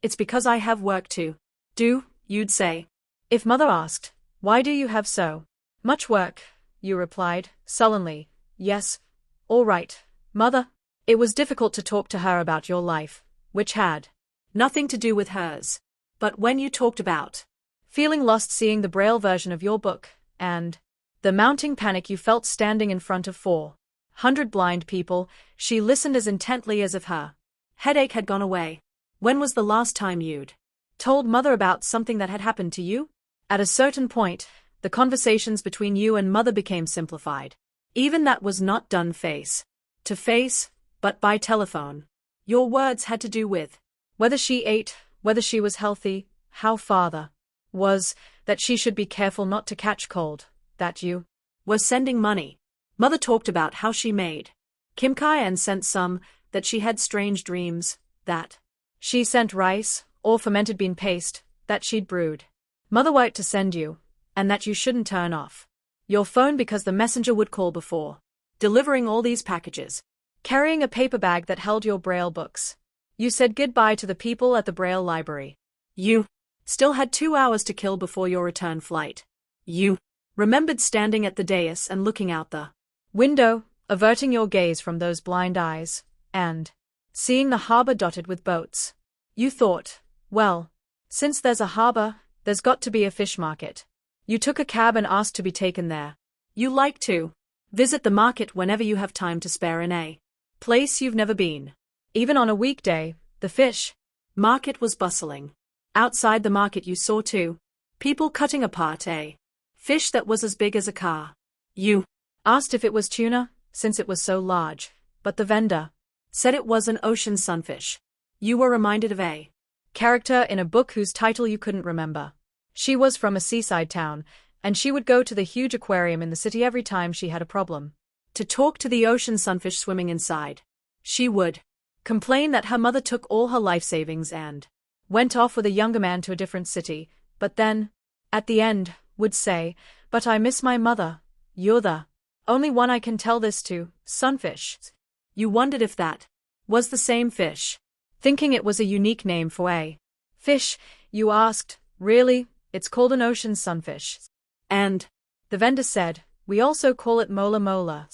It's because I have work to do, you'd say. If Mother asked, "Why do you have so much work?" you replied, sullenly, "Yes, all right, Mother." It was difficult to talk to her about your life, which had nothing to do with hers. But when you talked about feeling lost seeing the Braille version of your book, and the mounting panic you felt standing in front of 400 blind people, she listened as intently as if her headache had gone away. When was the last time you'd told Mother about something that had happened to you? At a certain point, the conversations between you and Mother became simplified. Even that was not done face to face, but by telephone. Your words had to do with whether she ate, whether she was healthy, how father was, that she should be careful not to catch cold, that you were sending money. Mother talked about how she made Kim Kai and sent some, that she had strange dreams, that she sent rice, or fermented bean paste, that she'd brewed. Mother worked to send you, and that you shouldn't turn off your phone because the messenger would call before delivering all these packages. Carrying a paper bag that held your Braille books. You said goodbye to the people at the Braille library. You still had 2 hours to kill before your return flight. You remembered standing at the dais and looking out the window, averting your gaze from those blind eyes, and seeing the harbor dotted with boats. You thought, well, since there's a harbor, there's got to be a fish market. You took a cab and asked to be taken there. You like to visit the market whenever you have time to spare in a place you've never been. Even on a weekday, the fish market was bustling. Outside the market you saw too people cutting apart a fish that was as big as a car. You asked if it was tuna, since it was so large, but the vendor said it was an ocean sunfish. You were reminded of a character in a book whose title you couldn't remember. She was from a seaside town, and she would go to the huge aquarium in the city every time she had a problem. To talk to the ocean sunfish swimming inside. She would complain that her mother took all her life savings and went off with a younger man to a different city, but then, at the end, would say, "But I miss my mother. You're the only one I can tell this to, sunfish." You wondered if that was the same fish. Thinking it was a unique name for a fish, you asked, "Really? It's called an ocean sunfish." And the vendor said, "We also call it mola mola."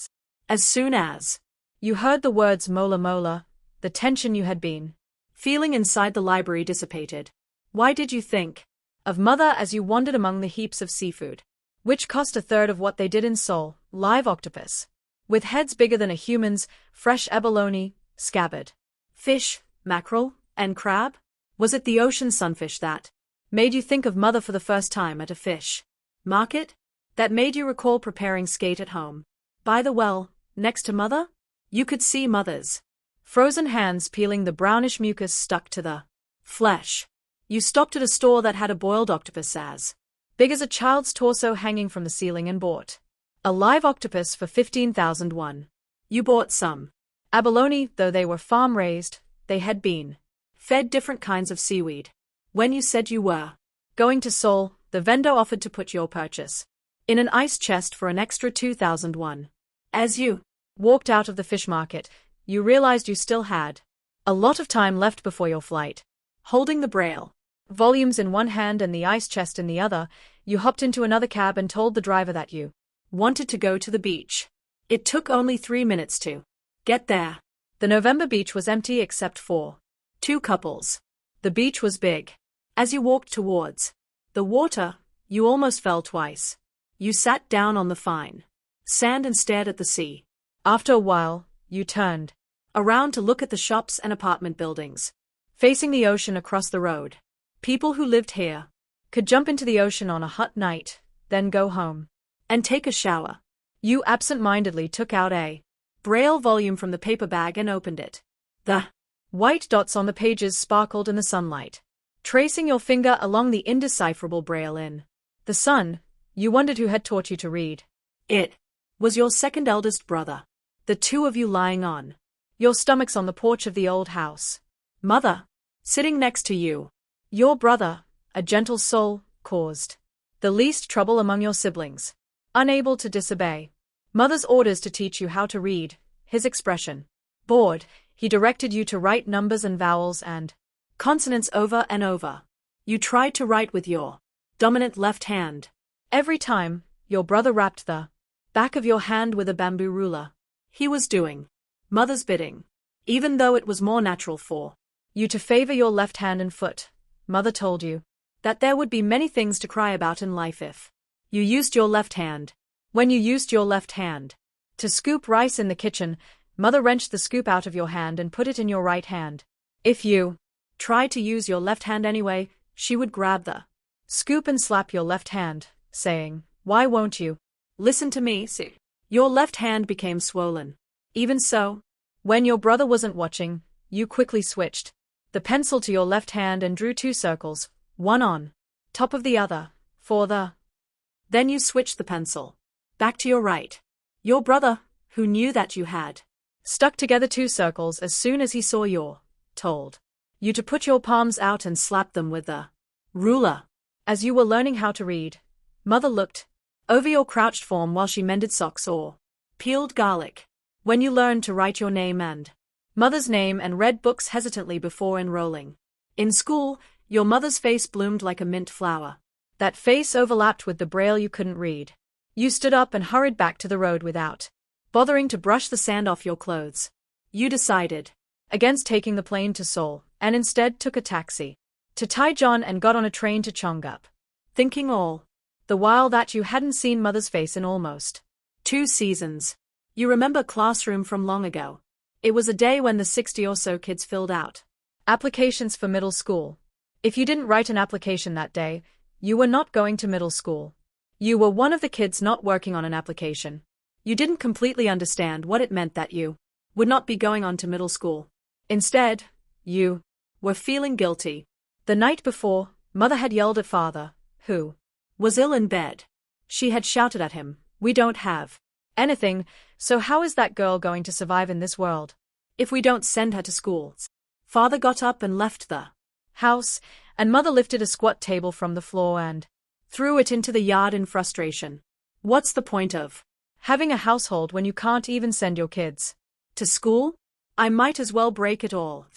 As soon as you heard the words mola mola, the tension you had been feeling inside the library dissipated. Why did you think of mother as you wandered among the heaps of seafood, which cost a third of what they did in Seoul? Live octopus, with heads bigger than a human's, fresh abalone, scabbard, fish, mackerel, and crab? Was it the ocean sunfish that made you think of mother for the first time at a fish market? That made you recall preparing skate at home by the well, next to mother? You could see mother's frozen hands peeling the brownish mucus stuck to the flesh. You stopped at a store that had a boiled octopus as big as a child's torso hanging from the ceiling and bought a live octopus for 15,000 won. You bought some abalone, though they were farm-raised, they had been fed different kinds of seaweed. When you said you were going to Seoul, the vendor offered to put your purchase in an ice chest for an extra 2,000 won. As you walked out of the fish market, you realized you still had a lot of time left before your flight. Holding the Braille volumes in one hand and the ice chest in the other, you hopped into another cab and told the driver that you wanted to go to the beach. It took only 3 minutes to get there. The November beach was empty except for 2 couples. The beach was big. As you walked towards the water, you almost fell twice. You sat down on the fine sand and stared at the sea. After a while, you turned around to look at the shops and apartment buildings facing the ocean across the road. People who lived here could jump into the ocean on a hot night, then go home and take a shower. You absent-mindedly took out a Braille volume from the paper bag and opened it. The white dots on the pages sparkled in the sunlight. Tracing your finger along the indecipherable Braille in the sun, you wondered who had taught you to read. It was your second eldest brother. The 2 of you lying on your stomachs on the porch of the old house. Mother sitting next to you. Your brother, a gentle soul, caused the least trouble among your siblings. Unable to disobey mother's orders to teach you how to read, his expression bored, he directed you to write numbers and vowels and consonants over and over. You tried to write with your dominant left hand. Every time, your brother rapped the back of your hand with a bamboo ruler. He was doing mother's bidding, even though it was more natural for you to favor your left hand and foot. Mother told you that there would be many things to cry about in life if you used your left hand. When you used your left hand to scoop rice in the kitchen, mother wrenched the scoop out of your hand and put it in your right hand. If you tried to use your left hand anyway, she would grab the scoop and slap your left hand, saying, "Why won't you listen to me?" See, your left hand became swollen. Even so, when your brother wasn't watching, you quickly switched the pencil to your left hand and drew 2 circles, one on top of the other, for the. Then you switched the pencil back to your right. Your brother, who knew that you had stuck together 2 circles as soon as he saw told you to put your palms out and slap them with the ruler. As you were learning how to read, Mother looked over your crouched form while she mended socks or peeled garlic. When you learned to write your name and Mother's name and read books hesitantly before enrolling in school, your mother's face bloomed like a mint flower. That face overlapped with the braille you couldn't read. You stood up and hurried back to the road without bothering to brush the sand off your clothes. You decided against taking the plane to Seoul, and instead took a taxi to Taichung and got on a train to Cheonggup, thinking all the while that you hadn't seen Mother's face in almost 2 seasons. You remember classroom from long ago. It was a day when the 60 or so kids filled out applications for middle school. If you didn't write an application that day, you were not going to middle school. You were one of the kids not working on an application. You didn't completely understand what it meant that you would not be going on to middle school. Instead, you were feeling guilty. The night before, Mother had yelled at Father, who was ill in bed. She had shouted at him, "We don't have anything, so how is that girl going to survive in this world if we don't send her to school?" Father got up and left the house, and Mother lifted a squat table from the floor and threw it into the yard in frustration. What's the point of having a household when you can't even send your kids to school? I might as well break it all.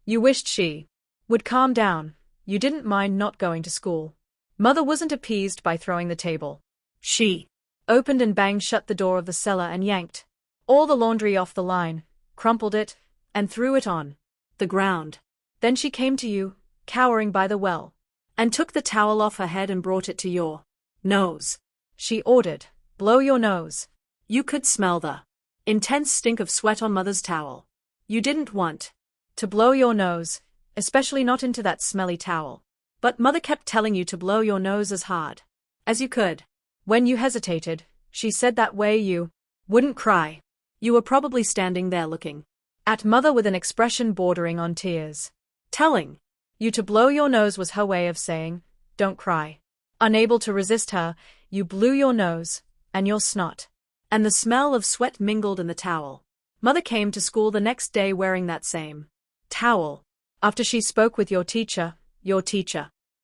You wished she would calm down. You didn't mind not going to school. Mother wasn't appeased by throwing the table. She opened and banged shut the door of the cellar and yanked all the laundry off the line, crumpled it, and threw it on the ground. Then she came to you, cowering by the well, and took the towel off her head and brought it to your nose. She ordered, "Blow your nose." You could smell the intense stink of sweat on Mother's towel. You didn't want to blow your nose, especially not into that smelly towel. But Mother kept telling you to blow your nose as hard as you could. When you hesitated, she said that way you wouldn't cry. You were probably standing there looking at Mother with an expression bordering on tears. Telling you to blow your nose was her way of saying, "Don't cry." Unable to resist her, you blew your nose, and your snot and the smell of sweat mingled in the towel. Mother came to school the next day wearing that same towel. After she spoke with your teacher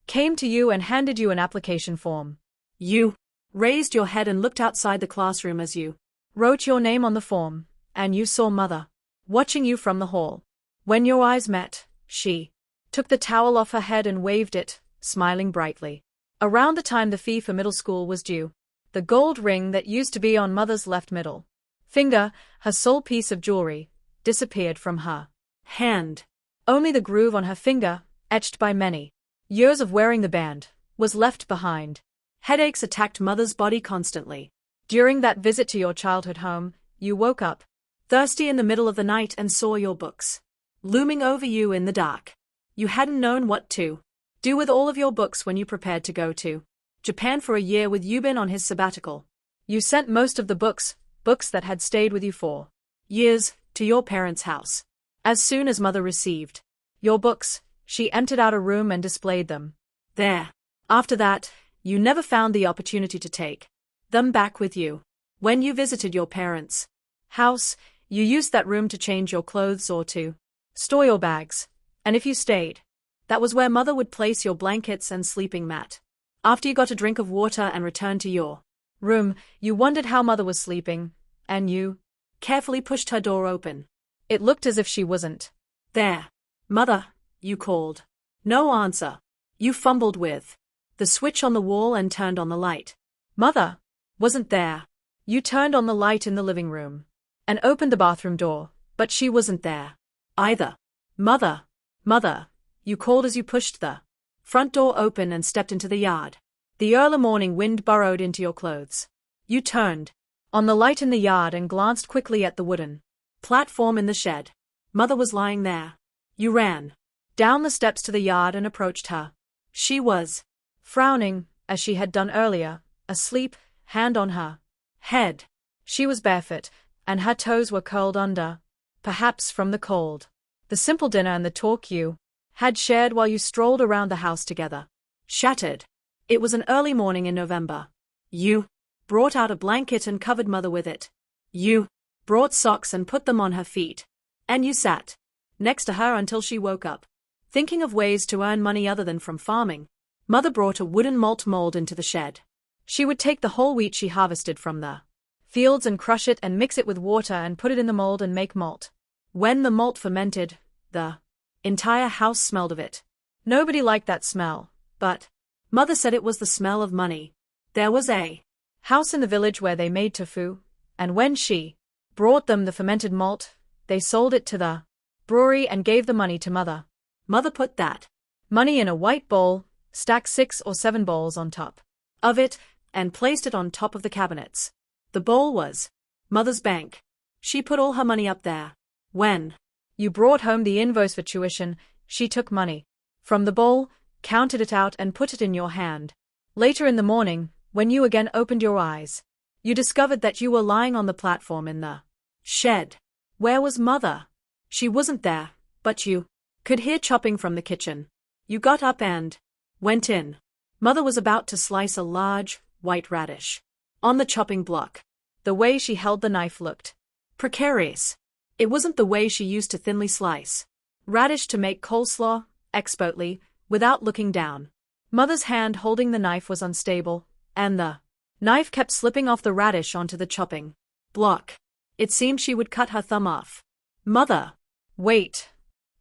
came to you and handed you an application form. You raised your head and looked outside the classroom as you wrote your name on the form, and you saw Mother watching you from the hall. When your eyes met, she took the towel off her head and waved it, smiling brightly. Around the time the fee for middle school was due, the gold ring that used to be on Mother's left middle finger, her sole piece of jewelry, disappeared from her hand. Only the groove on her finger, etched by many years of wearing the band, was left behind. Headaches attacked Mother's body constantly. During that visit to your childhood home, you woke up thirsty in the middle of the night and saw your books looming over you in the dark. You hadn't known what to do with all of your books when you prepared to go to Japan for a year with Yubin on his sabbatical. You sent most of the books that had stayed with you for years, to your parents' house. As soon as Mother received your books, she emptied out a room and displayed them there. After that, you never found the opportunity to take them back with you. When you visited your parents' house, you used that room to change your clothes or to store your bags. And if you stayed, that was where Mother would place your blankets and sleeping mat. After you got a drink of water and returned to your room, you wondered how Mother was sleeping, and you carefully pushed her door open. It looked as if she wasn't there. "Mother," you called. No answer. You fumbled with the switch on the wall and turned on the light. Mother wasn't there. You turned on the light in the living room and opened the bathroom door, but she wasn't there either. "Mother, Mother," you called as you pushed the front door open and stepped into the yard. The early morning wind burrowed into your clothes. You turned on the light in the yard and glanced quickly at the wooden platform in the shed. Mother was lying there. You ran down the steps to the yard and approached her. She was frowning, as she had done earlier, asleep, hand on her head. She was barefoot, and her toes were curled under, perhaps from the cold. The simple dinner and the talk you had shared while you strolled around the house together Shattered. It was an early morning in November. You brought out a blanket and covered Mother with it. You brought socks and put them on her feet. And you sat next to her until she woke up. Thinking of ways to earn money other than from farming, Mother brought a wooden malt mold into the shed. She would take the whole wheat she harvested from the fields and crush it and mix it with water and put it in the mold and make malt. When the malt fermented, the entire house smelled of it. Nobody liked that smell, but Mother said it was the smell of money. There was a house in the village where they made tofu, and when she brought them the fermented malt, they sold it to the brewery and gave the money to Mother. Mother put that money in a white bowl, stacked 6 or 7 bowls on top of it, and placed it on top of the cabinets. The bowl was Mother's bank. She put all her money up there. When you brought home the invoice for tuition, she took money from the bowl, counted it out and put it in your hand. Later in the morning, when you again opened your eyes, you discovered that you were lying on the platform in the shed. Where was Mother? She wasn't there, but you could hear chopping from the kitchen. You got up and went in. Mother was about to slice a large, white radish on the chopping block. The way she held the knife looked precarious. It wasn't the way she used to thinly slice radish to make coleslaw, expertly, without looking down. Mother's hand holding the knife was unstable, and the knife kept slipping off the radish onto the chopping block. It seemed she would cut her thumb off. Mother! Wait!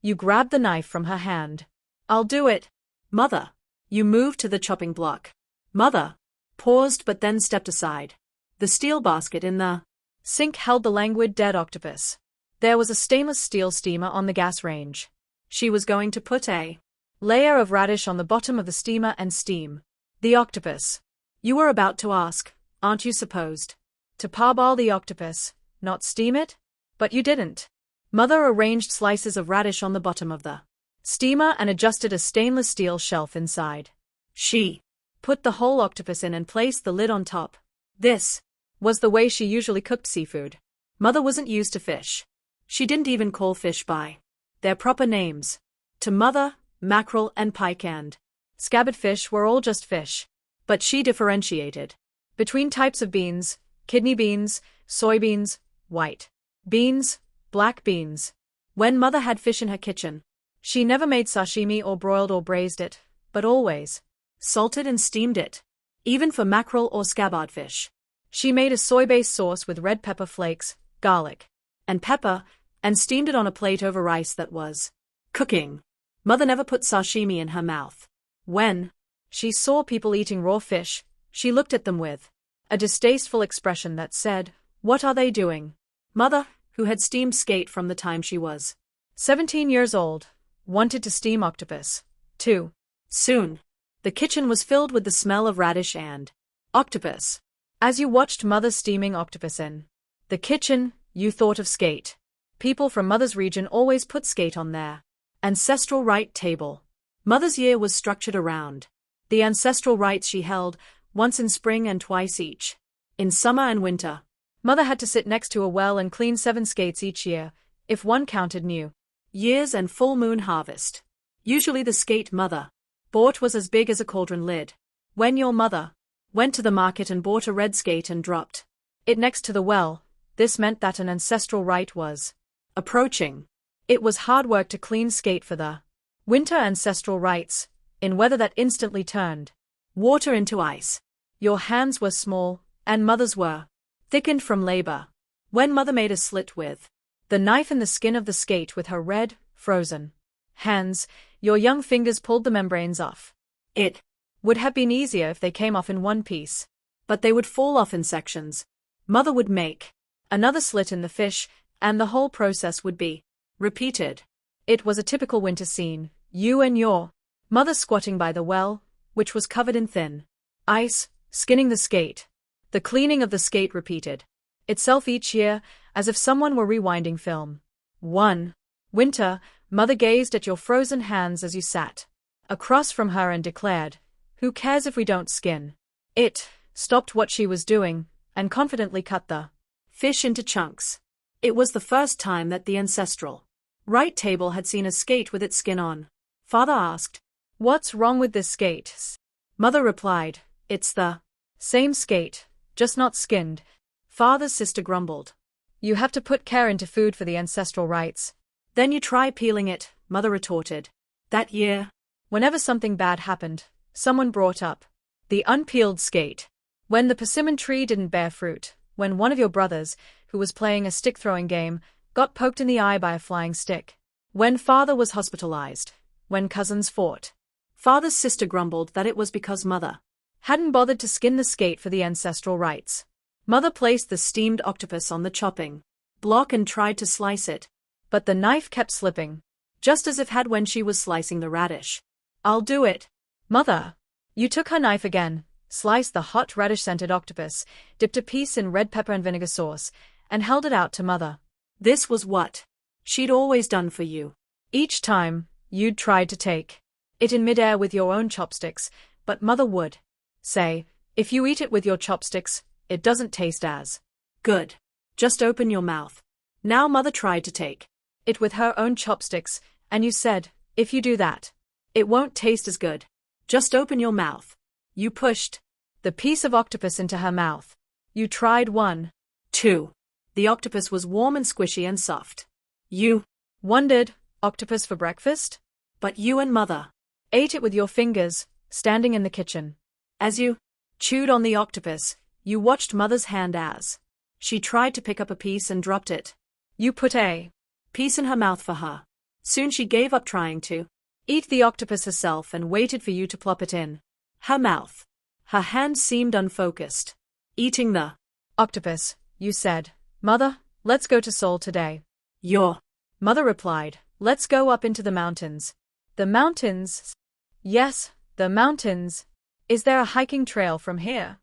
You grabbed the knife from her hand. I'll do it. Mother! You moved to the chopping block. Mother! Paused but then stepped aside. The steel basket in the sink held the languid dead octopus. There was a stainless steel steamer on the gas range. She was going to put a layer of radish on the bottom of the steamer and steam the octopus. You were about to ask, aren't you supposed to parboil the octopus, not steam it? But you didn't. Mother arranged slices of radish on the bottom of the steamer and adjusted a stainless steel shelf inside. She put the whole octopus in and placed the lid on top. This was the way she usually cooked seafood. Mother wasn't used to fish. She didn't even call fish by their proper names. To Mother, mackerel and pike and scabbard fish were all just fish. But she differentiated between types of beans, kidney beans, soybeans, white beans, black beans. When Mother had fish in her kitchen, she never made sashimi or broiled or braised it, but always salted and steamed it. Even for mackerel or scabbard fish, she made a soy-based sauce with red pepper flakes, garlic, and pepper, and steamed it on a plate over rice that was cooking. Mother never put sashimi in her mouth. When she saw people eating raw fish, she looked at them with a distasteful expression that said, "What are they doing?" Mother, who had steamed skate from the time she was 17 years old, wanted to steam octopus, too. Soon, the kitchen was filled with the smell of radish and octopus. As you watched Mother steaming octopus in the kitchen, you thought of skate. People from Mother's region always put skate on their ancestral rite table. Mother's year was structured around the ancestral rites she held, once in spring and twice each in summer and winter. Mother had to sit next to a well and clean 7 skates each year, if one counted New Year's and full moon harvest. Usually the skate Mother bought was as big as a cauldron lid. When your mother went to the market and bought a red skate and dropped it next to the well, this meant that an ancestral rite was approaching. It was hard work to clean skate for the winter ancestral rites, in weather that instantly turned water into ice. Your hands were small, and Mother's were thickened from labor. When Mother made a slit with the knife in the skin of the skate with her red, frozen hands, your young fingers pulled the membranes off. It would have been easier if they came off in one piece, but they would fall off in sections. Mother would make another slit in the fish, and the whole process would be repeated. It was a typical winter scene, you and your mother squatting by the well, which was covered in thin ice, skinning the skate. The cleaning of the skate repeated itself each year, as if someone were rewinding film. One winter, Mother gazed at your frozen hands as you sat across from her and declared, "Who cares if we don't skin it?" Stopped what she was doing, and confidently cut the fish into chunks. It was the first time that the ancestral rite table had seen a skate with its skin on. Father asked, "What's wrong with this skate?" Mother replied, "It's the same skate, just not skinned." Father's sister grumbled. "You have to put care into food for the ancestral rites." "Then you try peeling it," Mother retorted. That year, whenever something bad happened, someone brought up the unpeeled skate. When the persimmon tree didn't bear fruit, when one of your brothers, who was playing a stick-throwing game, got poked in the eye by a flying stick. When father was hospitalized. When cousins fought. Father's sister grumbled that it was because Mother hadn't bothered to skin the skate for the ancestral rites. Mother placed the steamed octopus on the chopping block and tried to slice it. But the knife kept slipping. Just as if had when she was slicing the radish. "I'll do it." "Mother." You took her knife again, sliced the hot radish-scented octopus, dipped a piece in red pepper and vinegar sauce, and held it out to Mother. This was what she'd always done for you. Each time, you'd tried to take it in midair with your own chopsticks, but Mother would say, "If you eat it with your chopsticks, it doesn't taste as good. Just open your mouth." Now Mother tried to take it with her own chopsticks, and you said, "If you do that, it won't taste as good. Just open your mouth." You pushed the piece of octopus into her mouth. You tried 1, 2. The octopus was warm and squishy and soft. You wondered, octopus for breakfast? But you and Mother ate it with your fingers, standing in the kitchen. As you chewed on the octopus, you watched Mother's hand as she tried to pick up a piece and dropped it. You put a piece in her mouth for her. Soon she gave up trying to eat the octopus herself and waited for you to plop it in her mouth. Her hand seemed unfocused. Eating the octopus, you said, "Mother, let's go to Seoul today." Your mother replied, "Let's go up into the mountains." The mountains? Yes, the mountains. Is there a hiking trail from here?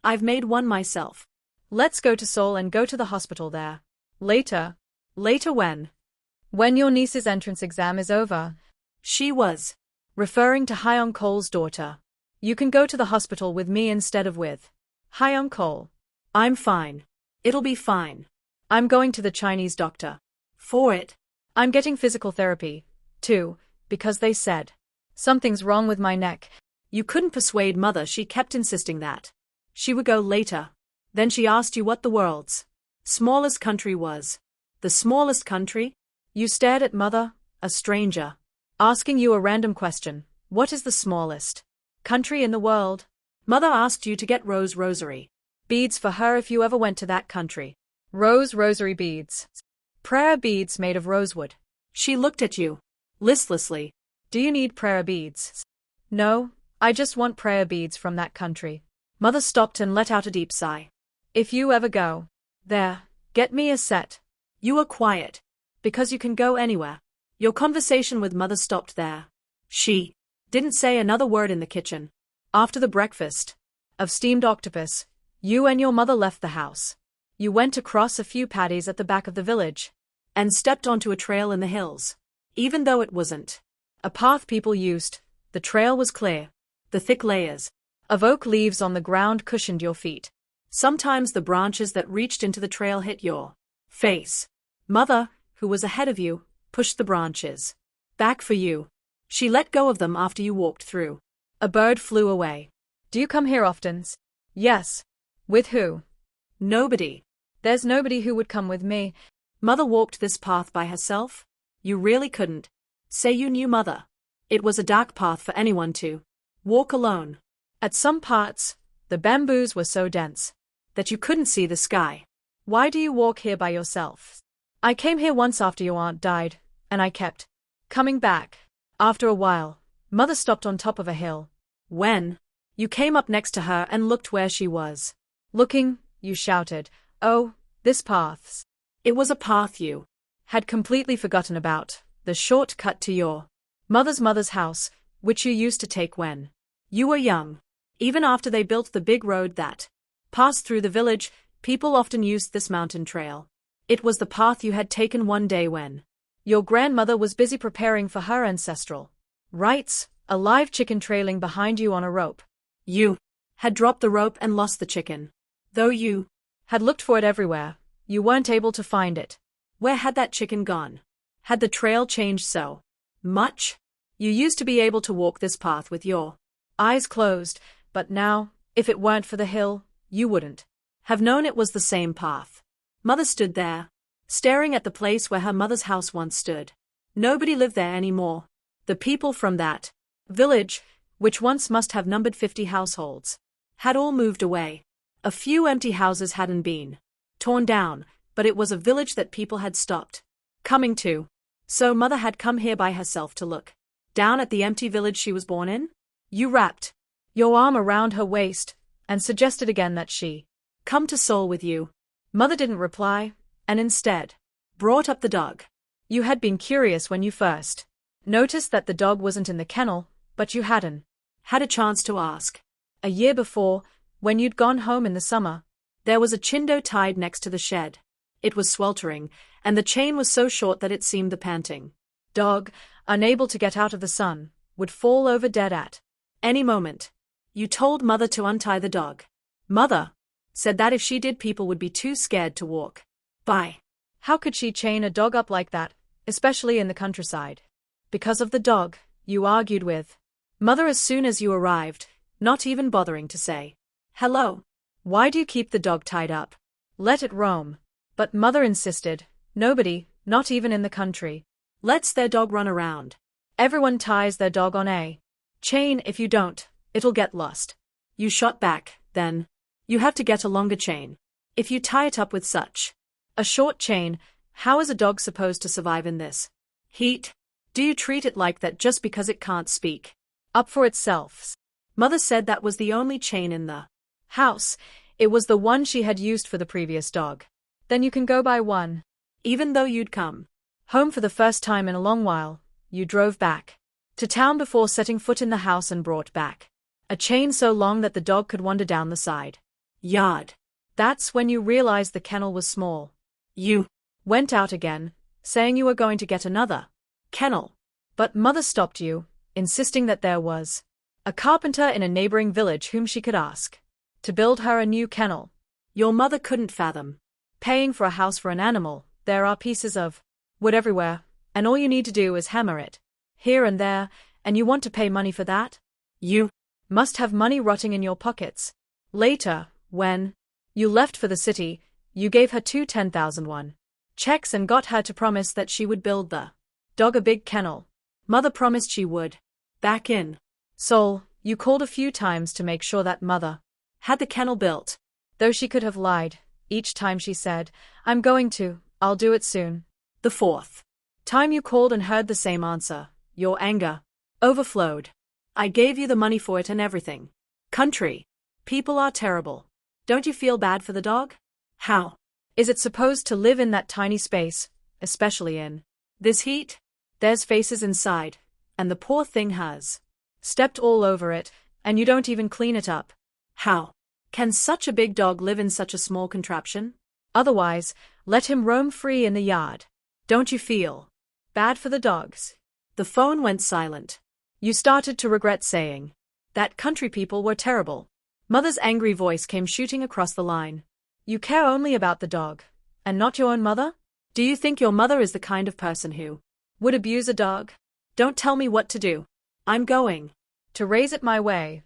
I've made one myself. Let's go to Seoul and go to the hospital there. Later. Later when? When your niece's entrance exam is over. She was referring to Hyung-Kole's daughter. You can go to the hospital with me instead of with Hyung-Kole. I'm fine. It'll be fine. I'm going to the Chinese doctor. For it. I'm getting physical therapy, too, because they said something's wrong with my neck. You couldn't persuade Mother. She kept insisting that she would go later. Then she asked you what the world's smallest country was. The smallest country? You stared at Mother, a stranger, asking you a random question. What is the smallest country in the world? Mother asked you to get Rose rosary beads for her if you ever went to that country. Rose rosary beads. Prayer beads made of rosewood. She looked at you listlessly. Do you need prayer beads? No, I just want prayer beads from that country. Mother stopped and let out a deep sigh. If you ever go there, get me a set. You were quiet. Because you can go anywhere. Your conversation with Mother stopped there. She didn't say another word in the kitchen. After the breakfast of steamed octopus, you and your mother left the house. You went across a few paddies at the back of the village and stepped onto a trail in the hills. Even though it wasn't a path people used, the trail was clear. The thick layers of oak leaves on the ground cushioned your feet. Sometimes the branches that reached into the trail hit your face. Mother, who was ahead of you, pushed the branches back for you. She let go of them after you walked through. A bird flew away. Do you come here often? Yes. With who? Nobody. There's nobody who would come with me. Mother walked this path by herself? You really couldn't say you knew Mother. It was a dark path for anyone to walk alone. At some parts, the bamboos were so dense that you couldn't see the sky. Why do you walk here by yourself? I came here once after your aunt died, and I kept coming back. After a while, Mother stopped on top of a hill. When you came up next to her and looked where she was looking, you shouted, "Oh, this path." It was a path you had completely forgotten about, the shortcut to your mother's house, which you used to take when you were young. Even after they built the big road that passed through the village, people often used this mountain trail. It was the path you had taken one day when your grandmother was busy preparing for her ancestral rites, a live chicken trailing behind you on a rope. You had dropped the rope and lost the chicken. Though you had looked for it everywhere, you weren't able to find it. Where had that chicken gone? Had the trail changed so much? You used to be able to walk this path with your eyes closed, but now, if it weren't for the hill, you wouldn't have known it was the same path. Mother stood there, staring at the place where her mother's house once stood. Nobody lived there anymore. The people from that village, which once must have numbered 50 households, had all moved away. A few empty houses hadn't been torn down, but it was a village that people had stopped coming to. So Mother had come here by herself to look down at the empty village she was born in? You wrapped your arm around her waist and suggested again that she come to Seoul with you. Mother didn't reply, and instead brought up the dog. You had been curious when you first noticed that the dog wasn't in the kennel, but you hadn't had a chance to ask. A year before, when you'd gone home in the summer, there was a chindo tied next to the shed. It was sweltering, and the chain was so short that it seemed the panting dog, unable to get out of the sun, would fall over dead at any moment. You told Mother to untie the dog. Mother said that if she did, people would be too scared to walk by. How could she chain a dog up like that, especially in the countryside? Because of the dog, you argued with Mother as soon as you arrived, not even bothering to say hello. Why do you keep the dog tied up? Let it roam. But Mother insisted. Nobody, not even in the country, lets their dog run around. Everyone ties their dog on a chain. If you don't, it'll get lost. You shot back, then. You have to get a longer chain. If you tie it up with such a short chain, how is a dog supposed to survive in this heat? Do you treat it like that just because it can't speak up for itself? Mother said that was the only chain in the house. It was the one she had used for the previous dog. Then you can go buy one. Even though you'd come home for the first time in a long while, you drove back to town before setting foot in the house and brought back a chain so long that the dog could wander down the side yard. That's when you realized the kennel was small. You went out again, saying you were going to get another kennel. But Mother stopped you, insisting that there was a carpenter in a neighboring village whom she could ask to build her a new kennel. Your mother couldn't fathom paying for a house for an animal. There are pieces of wood everywhere, and all you need to do is hammer it here and there, and you want to pay money for that? You must have money rotting in your pockets. Later, when you left for the city, you gave her 2 10,001 checks and got her to promise that she would build the dog a big kennel. Mother promised she would. Back in Seoul, you called a few times to make sure that Mother had the kennel built. Though she could have lied, each time she said, I'm going to, I'll do it soon. The fourth time you called and heard the same answer, your anger overflowed. I gave you the money for it and everything. Country people are terrible. Don't you feel bad for the dog? How is it supposed to live in that tiny space, especially in this heat? There's faces inside, and the poor thing has stepped all over it, and you don't even clean it up. How can such a big dog live in such a small contraption? Otherwise, let him roam free in the yard. Don't you feel bad for the dogs? The phone went silent. You started to regret saying that country people were terrible. Mother's angry voice came shooting across the line. You care only about the dog, and not your own mother? Do you think your mother is the kind of person who would abuse a dog? Don't tell me what to do. I'm going to raise it my way.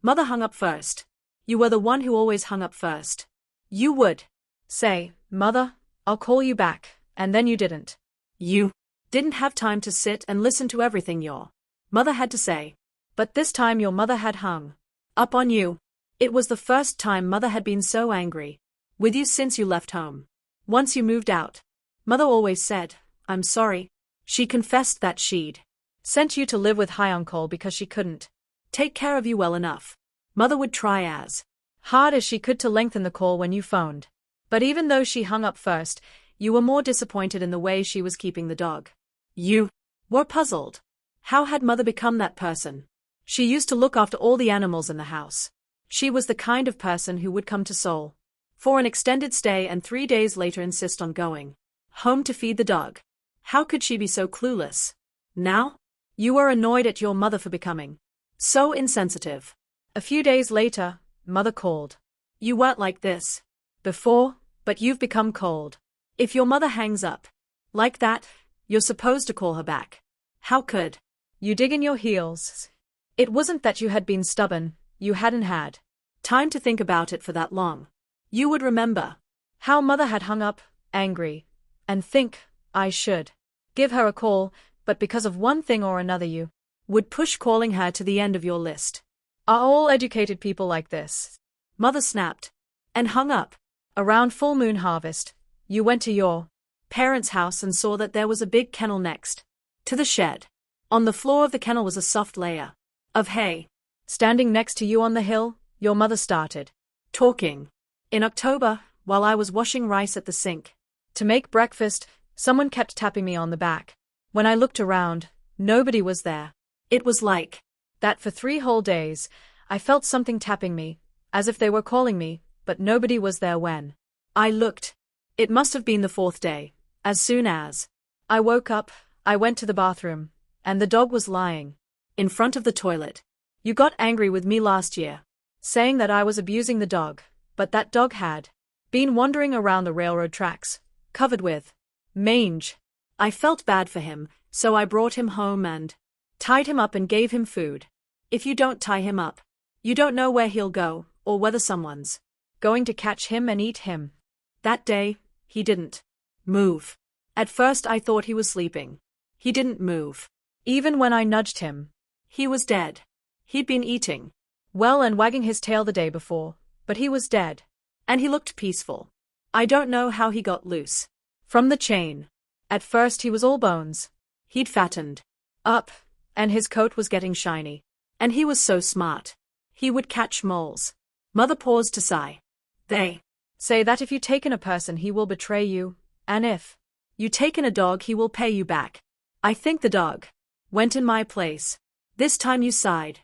Mother hung up first. You were the one who always hung up first. You would say, Mother, I'll call you back, and then you didn't. You didn't have time to sit and listen to everything your mother had to say. But this time your mother had hung up on you. It was the first time Mother had been so angry with you since you left home. Once you moved out, Mother always said, I'm sorry. She confessed that she'd sent you to live with Hyuncle because she couldn't take care of you well enough. Mother would try as hard as she could to lengthen the call when you phoned. But even though she hung up first, you were more disappointed in the way she was keeping the dog. You were puzzled. How had Mother become that person? She used to look after all the animals in the house. She was the kind of person who would come to Seoul for an extended stay and 3 days later insist on going home to feed the dog. How could she be so clueless? Now? You were annoyed at your mother for becoming so insensitive. A few days later, Mother called. You weren't like this before, but you've become cold. If your mother hangs up like that, you're supposed to call her back. How could you dig in your heels? It wasn't that you had been stubborn, you hadn't had time to think about it for that long. You would remember how Mother had hung up, angry, and think, I should give her a call, but because of one thing or another you would push calling her to the end of your list. Are all educated people like this? Mother snapped and hung up. Around full moon harvest, you went to your parents' house and saw that there was a big kennel next to the shed. On the floor of the kennel was a soft layer of hay. Standing next to you on the hill, your mother started talking. In October, while I was washing rice at the sink to make breakfast, someone kept tapping me on the back. When I looked around, nobody was there. It was like that for 3 whole days. I felt something tapping me, as if they were calling me, but nobody was there when I looked. It must have been the 4th day. As soon as I woke up, I went to the bathroom, and the dog was lying in front of the toilet. You got angry with me last year, saying that I was abusing the dog, but that dog had been wandering around the railroad tracks, covered with mange. I felt bad for him, so I brought him home and tied him up and gave him food. If you don't tie him up, you don't know where he'll go, or whether someone's going to catch him and eat him. That day, he didn't move. At first I thought he was sleeping. He didn't move. Even when I nudged him, he was dead. He'd been eating well and wagging his tail the day before, but he was dead. And he looked peaceful. I don't know how he got loose from the chain. At first he was all bones. He'd fattened up, and his coat was getting shiny. And he was so smart. He would catch moles. Mother paused to sigh. They say that if you take in a person he will betray you, and if you take in a dog he will pay you back. I think the dog went in my place. This time you sighed.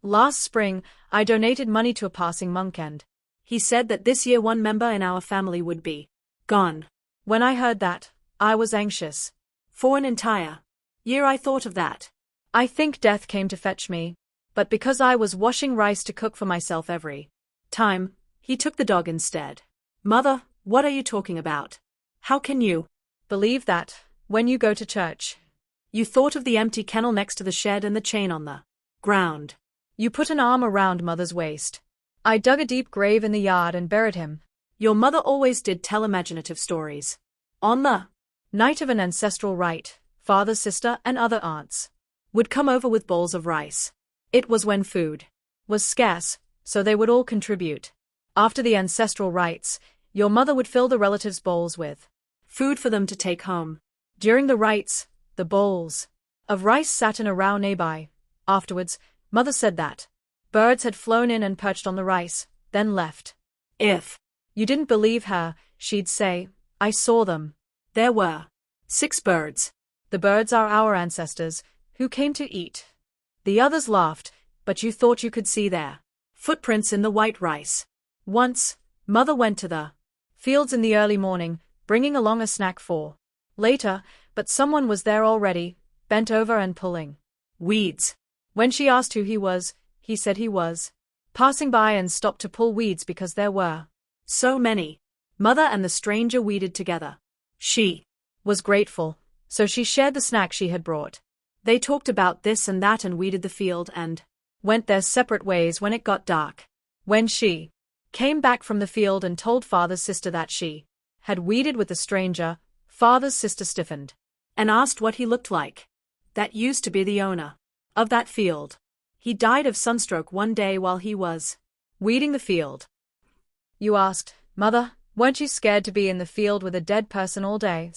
Last spring, I donated money to a passing monk and he said that this year one member in our family would be gone. When I heard that, I was anxious. For an entire year I thought of that. I think death came to fetch me, but because I was washing rice to cook for myself every time, he took the dog instead. Mother, what are you talking about? How can you believe that, when you go to church? You thought of the empty kennel next to the shed and the chain on the ground. You put an arm around Mother's waist. I dug a deep grave in the yard and buried him. Your mother always did tell imaginative stories. On the night of an ancestral rite, father's sister and other aunts would come over with bowls of rice. It was when food was scarce, so they would all contribute. After the ancestral rites, your mother would fill the relatives' bowls with food for them to take home. During the rites, the bowls of rice sat in a row nearby. Afterwards, Mother said that birds had flown in and perched on the rice, then left. If you didn't believe her, she'd say, I saw them. There were 6 birds. The birds are our ancestors, who came to eat. The others laughed, but you thought you could see their footprints in the white rice. Once, Mother went to the fields in the early morning, bringing along a snack for later, but someone was there already, bent over and pulling weeds. When she asked who he was, he said he was passing by and stopped to pull weeds because there were so many. Mother and the stranger weeded together. She was grateful, so she shared the snack she had brought. They talked about this and that and weeded the field and went their separate ways when it got dark. When she came back from the field and told father's sister that she had weeded with the stranger, father's sister stiffened and asked what he looked like. That used to be the owner of that field. He died of sunstroke one day while he was weeding the field. You asked, Mother, weren't you scared to be in the field with a dead person all day?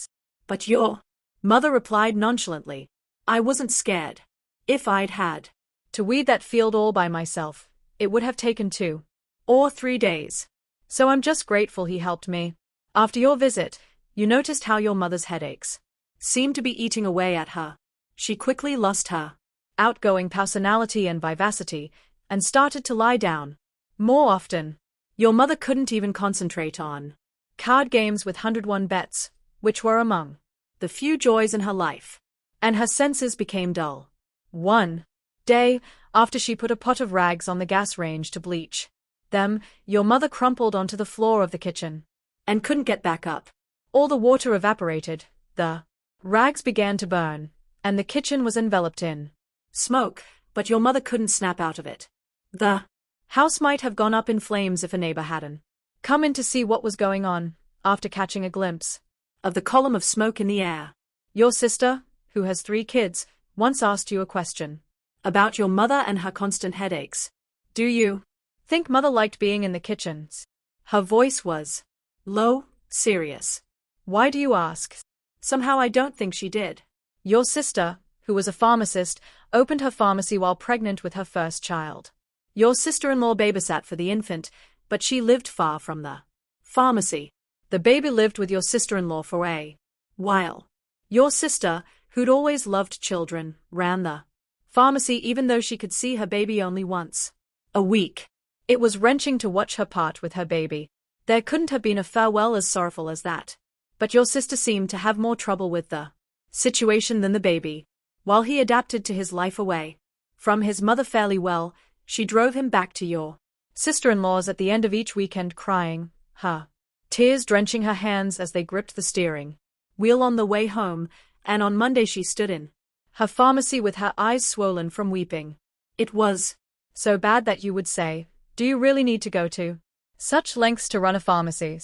But your mother replied nonchalantly, I wasn't scared. If I'd had to weed that field all by myself, it would have taken 2 or 3 days. So I'm just grateful he helped me. After your visit, you noticed how your mother's headaches seemed to be eating away at her. She quickly lost her outgoing personality and vivacity, and started to lie down more often. Your mother couldn't even concentrate on card games with 101 bets, which were among the few joys in her life, and her senses became dull. One day, after she put a pot of rags on the gas range to bleach them, your mother crumpled onto the floor of the kitchen and couldn't get back up. All the water evaporated, the rags began to burn, and the kitchen was enveloped in smoke. but your mother couldn't snap out of it. The house might have gone up in flames if a neighbor hadn't come in to see what was going on, after catching a glimpse of the column of smoke in the air. Your sister, who has 3 kids, once asked you a question about your mother and her constant headaches. Do you think mother liked being in the kitchen? Her voice was low, serious. Why do you ask? Somehow I don't think she did. Your sister, who was a pharmacist, opened her pharmacy while pregnant with her first child. Your sister-in-law babysat for the infant, but she lived far from the pharmacy. The baby lived with your sister-in-law for a while. Your sister, who'd always loved children, ran the pharmacy even though she could see her baby only once a week. It was wrenching to watch her part with her baby. There couldn't have been a farewell as sorrowful as that. But your sister seemed to have more trouble with the situation than the baby. While he adapted to his life away from his mother fairly well, she drove him back to your sister-in-law's at the end of each weekend crying, her tears drenching her hands as they gripped the steering wheel on the way home, and on Monday she stood in her pharmacy with her eyes swollen from weeping. It was so bad that you would say, do you really need to go to such lengths to run a pharmacy?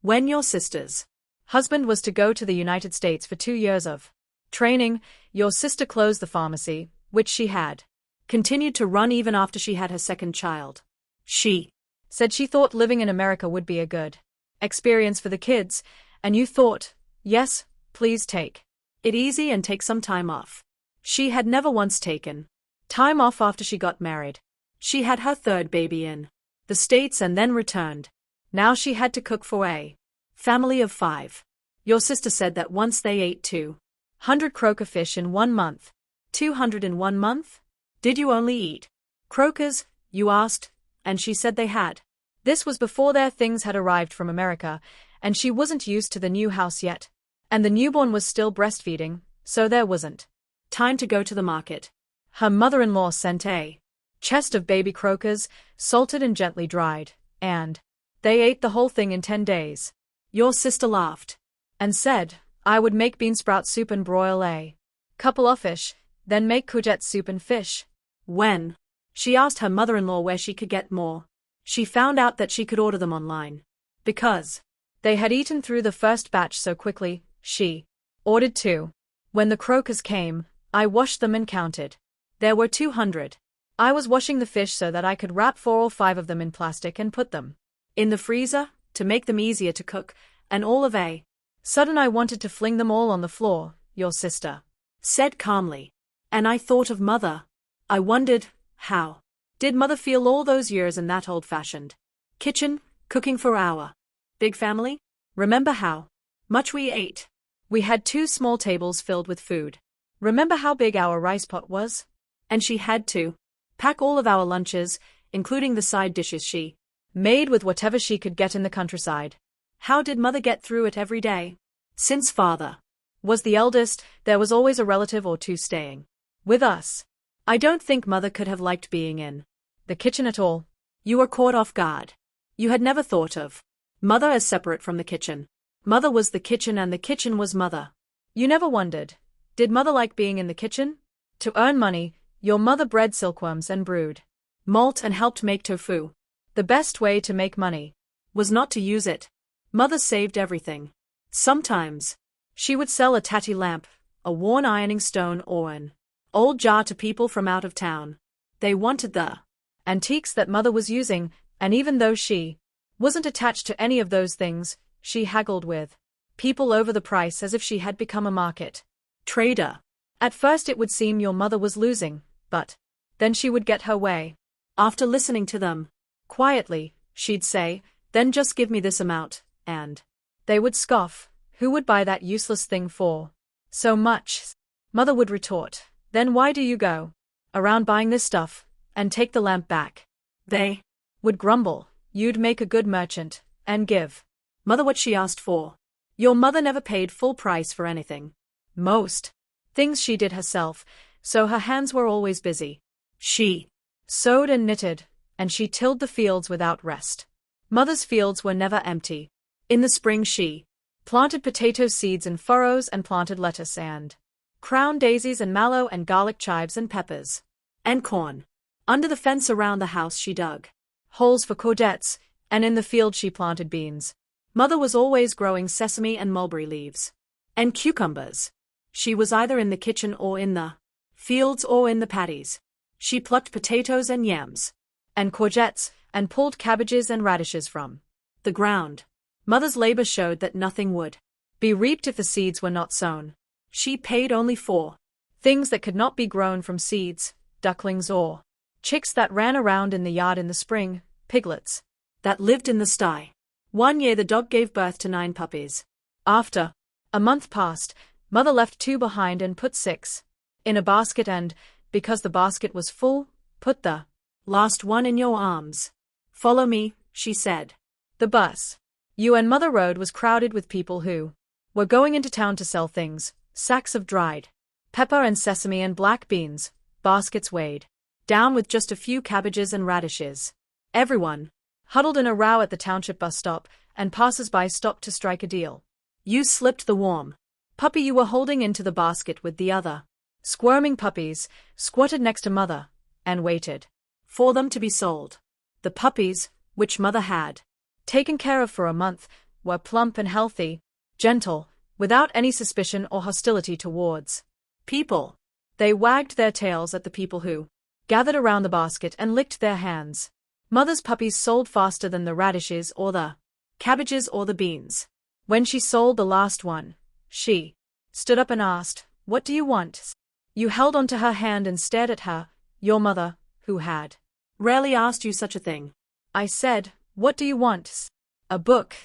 When your sister's husband was to go to the United States for 2 years of training, your sister closed the pharmacy, which she had continued to run even after she had her second child. She said she thought living in America would be a good experience for the kids, and you thought, yes, please take it easy and take some time off. She had never once taken time off after she got married. She had her 3rd baby in the States and then returned. Now she had to cook for a family of 5. Your sister said that once they ate 200 croaker fish in 1 month. 200 in 1 month? Did you only eat croakers, you asked, and she said they had. This was before their things had arrived from America, and she wasn't used to the new house yet. And the newborn was still breastfeeding, so there wasn't time to go to the market. Her mother-in-law sent a chest of baby croakers, salted and gently dried, and they ate the whole thing in 10 days. Your sister laughed and said, I would make bean sprout soup and broil a couple of fish, then make courgette soup and fish. When she asked her mother-in-law where she could get more, she found out that she could order them online. Because they had eaten through the first batch so quickly, she ordered 2. When the croakers came, I washed them and counted. There were 200. I was washing the fish so that I could wrap 4 or 5 of them in plastic and put them in the freezer to make them easier to cook, and all of a sudden I wanted to fling them all on the floor, your sister said calmly. And I thought of mother. I wondered, how did mother feel all those years in that old-fashioned kitchen, cooking for our big family? Remember how much we ate? We had 2 small tables filled with food. Remember how big our rice pot was? And she had to pack all of our lunches, including the side dishes she made with whatever she could get in the countryside. How did mother get through it every day? Since father was the eldest, there was always a relative or 2 staying with us. I don't think mother could have liked being in the kitchen at all. You were caught off guard. You had never thought of mother as separate from the kitchen. Mother was the kitchen and the kitchen was mother. You never wondered, did mother like being in the kitchen? To earn money, your mother bred silkworms and brewed malt and helped make tofu. The best way to make money was not to use it. Mother saved everything. Sometimes she would sell a tatty lamp, a worn ironing stone or an old jar to people from out of town. They wanted the antiques that mother was using, and even though she wasn't attached to any of those things, she haggled with people over the price as if she had become a market trader. At first it would seem your mother was losing, but then she would get her way. After listening to them quietly, she'd say, then just give me this amount, and they would scoff, who would buy that useless thing for so much? Mother would retort, then why do you go around buying this stuff, and take the lamp back? They would grumble, you'd make a good merchant, and give mother what she asked for. Your mother never paid full price for anything. Most things she did herself, so her hands were always busy. She sewed and knitted, and she tilled the fields without rest. Mother's fields were never empty. In the spring she planted potato seeds in furrows and planted lettuce and crown daisies and mallow and garlic chives and peppers. And corn. Under the fence around the house she dug holes for courgettes, and in the field she planted beans. Mother was always growing sesame and mulberry leaves. And cucumbers. She was either in the kitchen or in the fields or in the paddies. She plucked potatoes and yams. And courgettes, and pulled cabbages and radishes from the ground. Mother's labor showed that nothing would be reaped if the seeds were not sown. She paid only for things that could not be grown from seeds, ducklings or chicks that ran around in the yard in the spring, piglets that lived in the sty. One year the dog gave birth to 9 puppies. After a month passed, Mother left 2 behind and put 6 in a basket and, because the basket was full, put the last one in your arms. Follow me, she said. The bus you and Mother rode was crowded with people who were going into town to sell things, sacks of dried pepper and sesame and black beans, baskets weighed down with just a few cabbages and radishes. Everyone huddled in a row at the township bus stop, and passers-by stopped to strike a deal. You slipped the warm puppy you were holding into the basket with the other squirming puppies, squatted next to Mother, and waited for them to be sold. The puppies, which Mother had taken care of for a month, were plump and healthy, gentle, without any suspicion or hostility towards people. They wagged their tails at the people who gathered around the basket and licked their hands. Mother's puppies sold faster than the radishes or the cabbages or the beans. When she sold the last one, she stood up and asked, "What do you want?" You held onto her hand and stared at her, your mother, who had rarely asked you such a thing. I said, "What do you want?" "A book."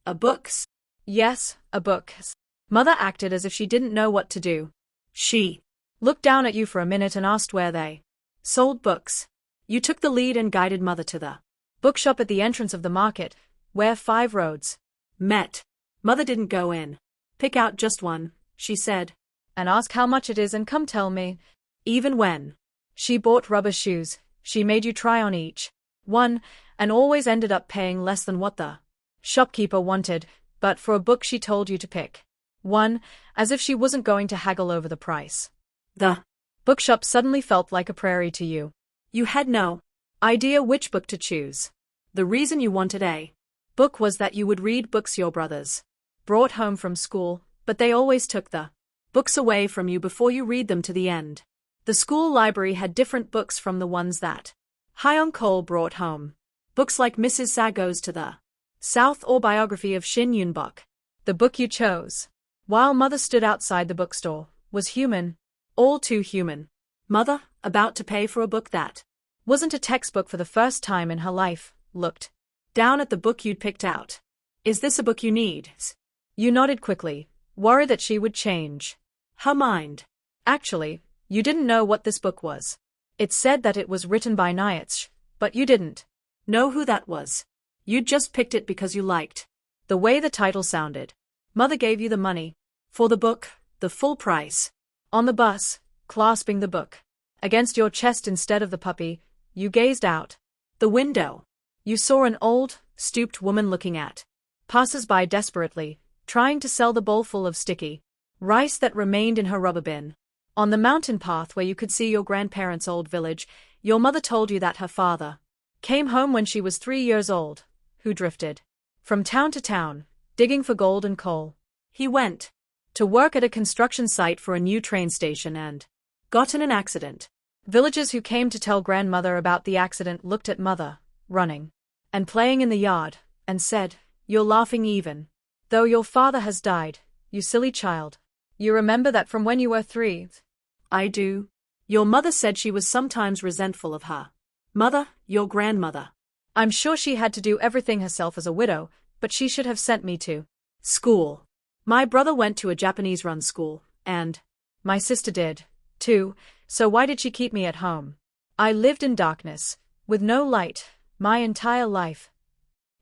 "A book?" "Yes, a book." Mother acted as if she didn't know what to do. She looked down at you for a minute and asked where they sold books. You took the lead and guided Mother to the bookshop at the entrance of the market, where 5 roads met. Mother didn't go in. "Pick out just one," she said. "And ask how much it is and come tell me." Even when she bought rubber shoes, she made you try on each one, and always ended up paying less than what the shopkeeper wanted, but for a book she told you to pick one, as if she wasn't going to haggle over the price. The bookshop suddenly felt like a prairie to you. You had no idea which book to choose. The reason you wanted a book was that you would read books your brothers brought home from school, but they always took the books away from you before you read them to the end. The school library had different books from the ones that Kyung-Sook brought home. Books like Mrs. Sa Goes to the South or biography of Shin Kyung-Sook. The book you chose, while Mother stood outside the bookstore, was human, all too human. Mother, about to pay for a book that wasn't a textbook for the first time in her life, looked down at the book you'd picked out. "Is this a book you need?" You nodded quickly, worried that she would change her mind. "Actually, you didn't know what this book was. It said that it was written by Nietzsche, but you didn't know who that was. You'd just picked it because you liked the way the title sounded. Mother gave you the money for the book, the full price. On the bus, clasping the book against your chest instead of the puppy, you gazed out the window. You saw an old, stooped woman looking at passers-by desperately, trying to sell the bowlful of sticky rice that remained in her rubber bin. On the mountain path where you could see your grandparents' old village, your mother told you that her father came home when she was 3 years old, who drifted from town to town, digging for gold and coal. He went to work at a construction site for a new train station and got in an accident. Villagers who came to tell grandmother about the accident looked at Mother, running and playing in the yard, and said, "You're laughing even though your father has died, you silly child. You remember that from when you were 3? "I do." Your mother said she was sometimes resentful of her mother, your grandmother. "I'm sure she had to do everything herself as a widow, but she should have sent me to school. My brother went to a Japanese-run school, and my sister did, too, so why did she keep me at home? I lived in darkness, with no light, my entire life."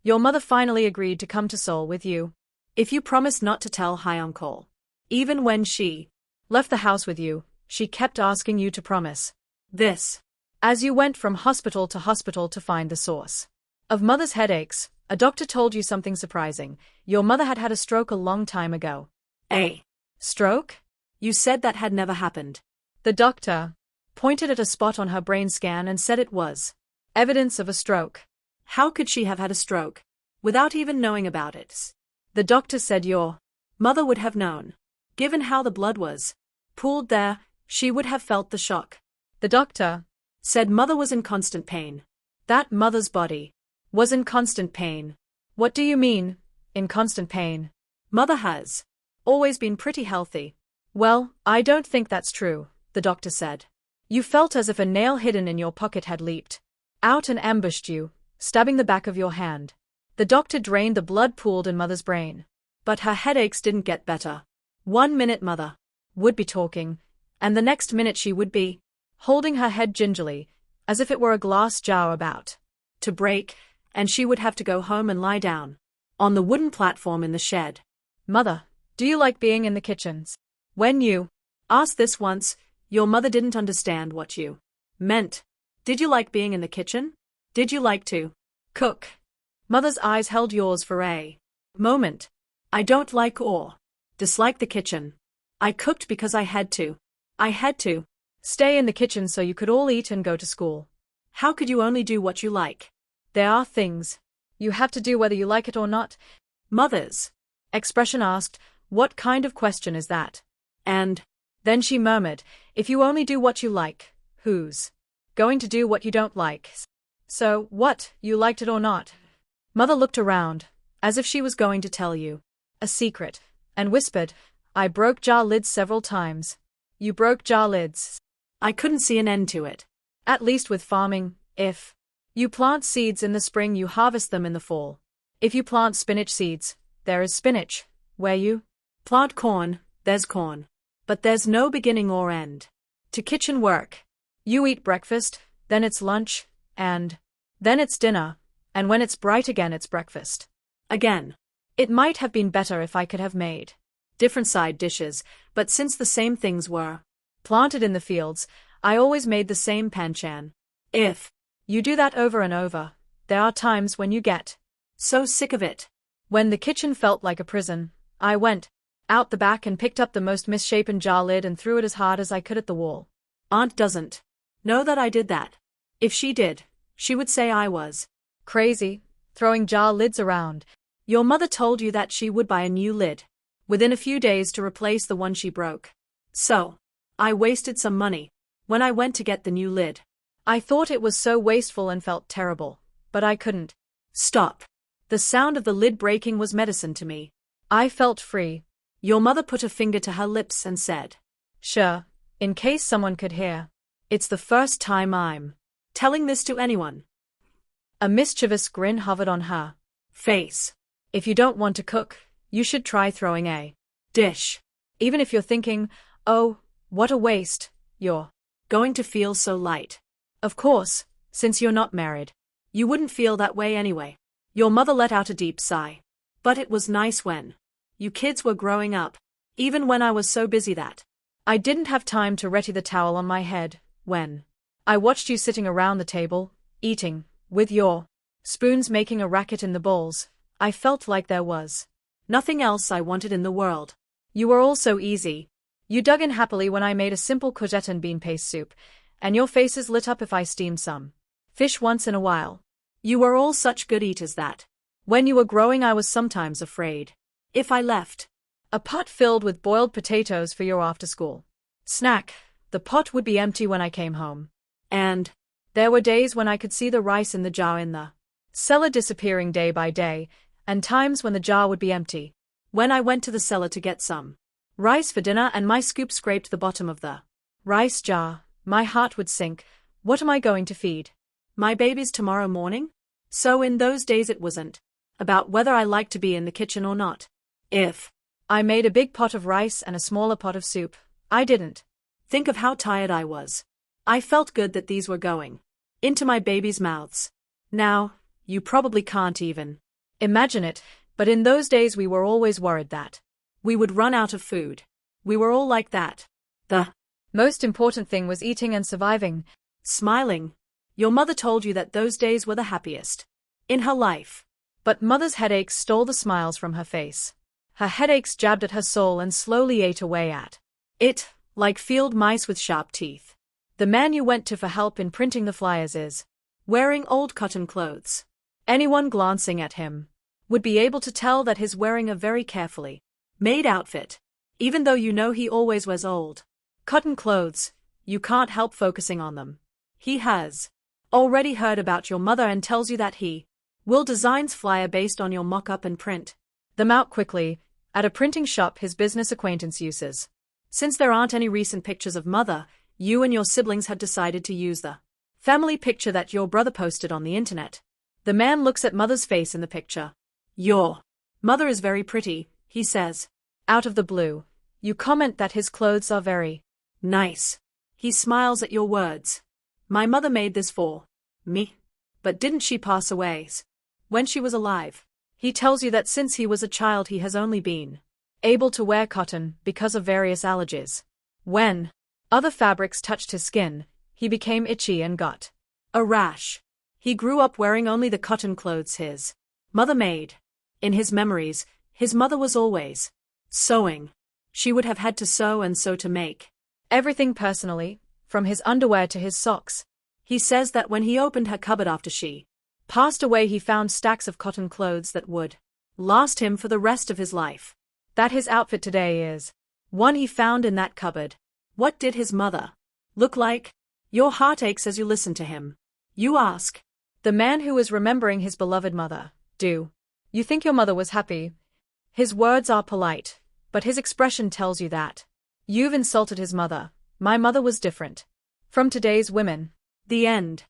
Your mother finally agreed to come to Seoul with you. If you promised not to tell Hyun-Sook. Even when she left the house with you, she kept asking you to promise this. As you went from hospital to find the source of Mother's headaches, a doctor told you something surprising. Your mother had had a stroke a long time ago. A stroke? You said that had never happened. The doctor pointed at a spot on her brain scan and said it was evidence of a stroke. How could she have had a stroke without even knowing about it? The doctor said your mother would have known. Given how the blood was pooled there, she would have felt the shock. The doctor said mother was in constant pain. That mother's body was in constant pain. What do you mean, in constant pain? Mother has always been pretty healthy. Well, I don't think that's true, the doctor said. You felt as if a nail hidden in your pocket had leaped out and ambushed you, stabbing the back of your hand. The doctor drained the blood pooled in mother's brain. But her headaches didn't get better. 1 minute mother would be talking, and the next minute she would be holding her head gingerly, as if it were a glass jar about to break, and she would have to go home and lie down on the wooden platform in the shed. Mother, do you like being in the kitchens? When you asked this once, your mother didn't understand what you meant. Did you like being in the kitchen? Did you like to cook? Mother's eyes held yours for a moment. I don't like or dislike the kitchen. I cooked because I had to. I had to stay in the kitchen so you could all eat and go to school. How could you only do what you like? There are things you have to do whether you like it or not. Mother's expression asked, what kind of question is that? And then she murmured, if you only do what you like, who's going to do what you don't like? So, what, you liked it or not? Mother looked around, as if she was going to tell you a secret, and whispered, I broke jar lids several times. You broke jar lids. I couldn't see an end to it. At least with farming, if you plant seeds in the spring you harvest them in the fall. If you plant spinach seeds, there is spinach. Where you plant corn, there's corn. But there's no beginning or end to kitchen work. You eat breakfast, then it's lunch, and then it's dinner, and when it's bright again it's breakfast. Again. It might have been better if I could have made different side dishes, but since the same things were planted in the fields, I always made the same panchan. If you do that over and over, there are times when you get so sick of it. When the kitchen felt like a prison, I went out the back and picked up the most misshapen jar lid and threw it as hard as I could at the wall. Aunt doesn't know that I did that. If she did, she would say I was crazy, throwing jar lids around. Your mother told you that she would buy a new lid within a few days to replace the one she broke. So, I wasted some money when I went to get the new lid. I thought it was so wasteful and felt terrible, but I couldn't stop. The sound of the lid breaking was medicine to me. I felt free. Your mother put a finger to her lips and said, Sure, in case someone could hear. It's the first time I'm telling this to anyone. A mischievous grin hovered on her face. If you don't want to cook, you should try throwing a dish. Even if you're thinking, oh, what a waste, you're going to feel so light. Of course, since you're not married. You wouldn't feel that way anyway. Your mother let out a deep sigh. But it was nice when you kids were growing up, even when I was so busy that I didn't have time to ready the towel on my head. When I watched you sitting around the table, eating, with your spoons making a racket in the bowls, I felt like there was nothing else I wanted in the world. You were all so easy. You dug in happily when I made a simple courgette and bean paste soup, and your faces lit up if I steamed some fish once in a while. You were all such good eaters that when you were growing I was sometimes afraid. If I left a pot filled with boiled potatoes for your after-school snack, the pot would be empty when I came home. And there were days when I could see the rice in the jar in the cellar disappearing day by day, and times when the jar would be empty. When I went to the cellar to get some rice for dinner and my scoop scraped the bottom of the rice jar, my heart would sink. What am I going to feed my babies tomorrow morning? So in those days it wasn't about whether I liked to be in the kitchen or not. If I made a big pot of rice and a smaller pot of soup, I didn't think of how tired I was. I felt good that these were going into my babies' mouths. Now, you probably can't even imagine it, but in those days we were always worried that we would run out of food. We were all like that. The most important thing was eating and surviving. Smiling. Your mother told you that those days were the happiest in her life. But mother's headaches stole the smiles from her face. Her headaches jabbed at her soul and slowly ate away at it, like field mice with sharp teeth. The man you went to for help in printing the flyers is wearing old cotton clothes. Anyone glancing at him would be able to tell that he's wearing a very carefully made outfit, even though you know he always wears old cotton clothes. You can't help focusing on them. He has already heard about your mother and tells you that he will designs flyer based on your mock-up and print them out quickly at a printing shop his business acquaintance uses. Since there aren't any recent pictures of mother, you and your siblings had decided to use the family picture that your brother posted on the internet. The man looks at mother's face in the picture. Your mother is very pretty, he says. Out of the blue, you comment that his clothes are very nice. He smiles at your words. My mother made this for me. But didn't she pass away when she was alive? He tells you that since he was a child he has only been able to wear cotton because of various allergies. When other fabrics touched his skin, he became itchy and got a rash. He grew up wearing only the cotton clothes his mother made. In his memories, his mother was always sewing. She would have had to sew and sew to make everything personally, from his underwear to his socks. He says that when he opened her cupboard after she passed away he found stacks of cotton clothes that would last him for the rest of his life. That his outfit today is one he found in that cupboard. What did his mother look like? Your heart aches as you listen to him. You ask the man who is remembering his beloved mother, do you think your mother was happy? His words are polite, but his expression tells you that you've insulted his mother. My mother was different from today's women. The end.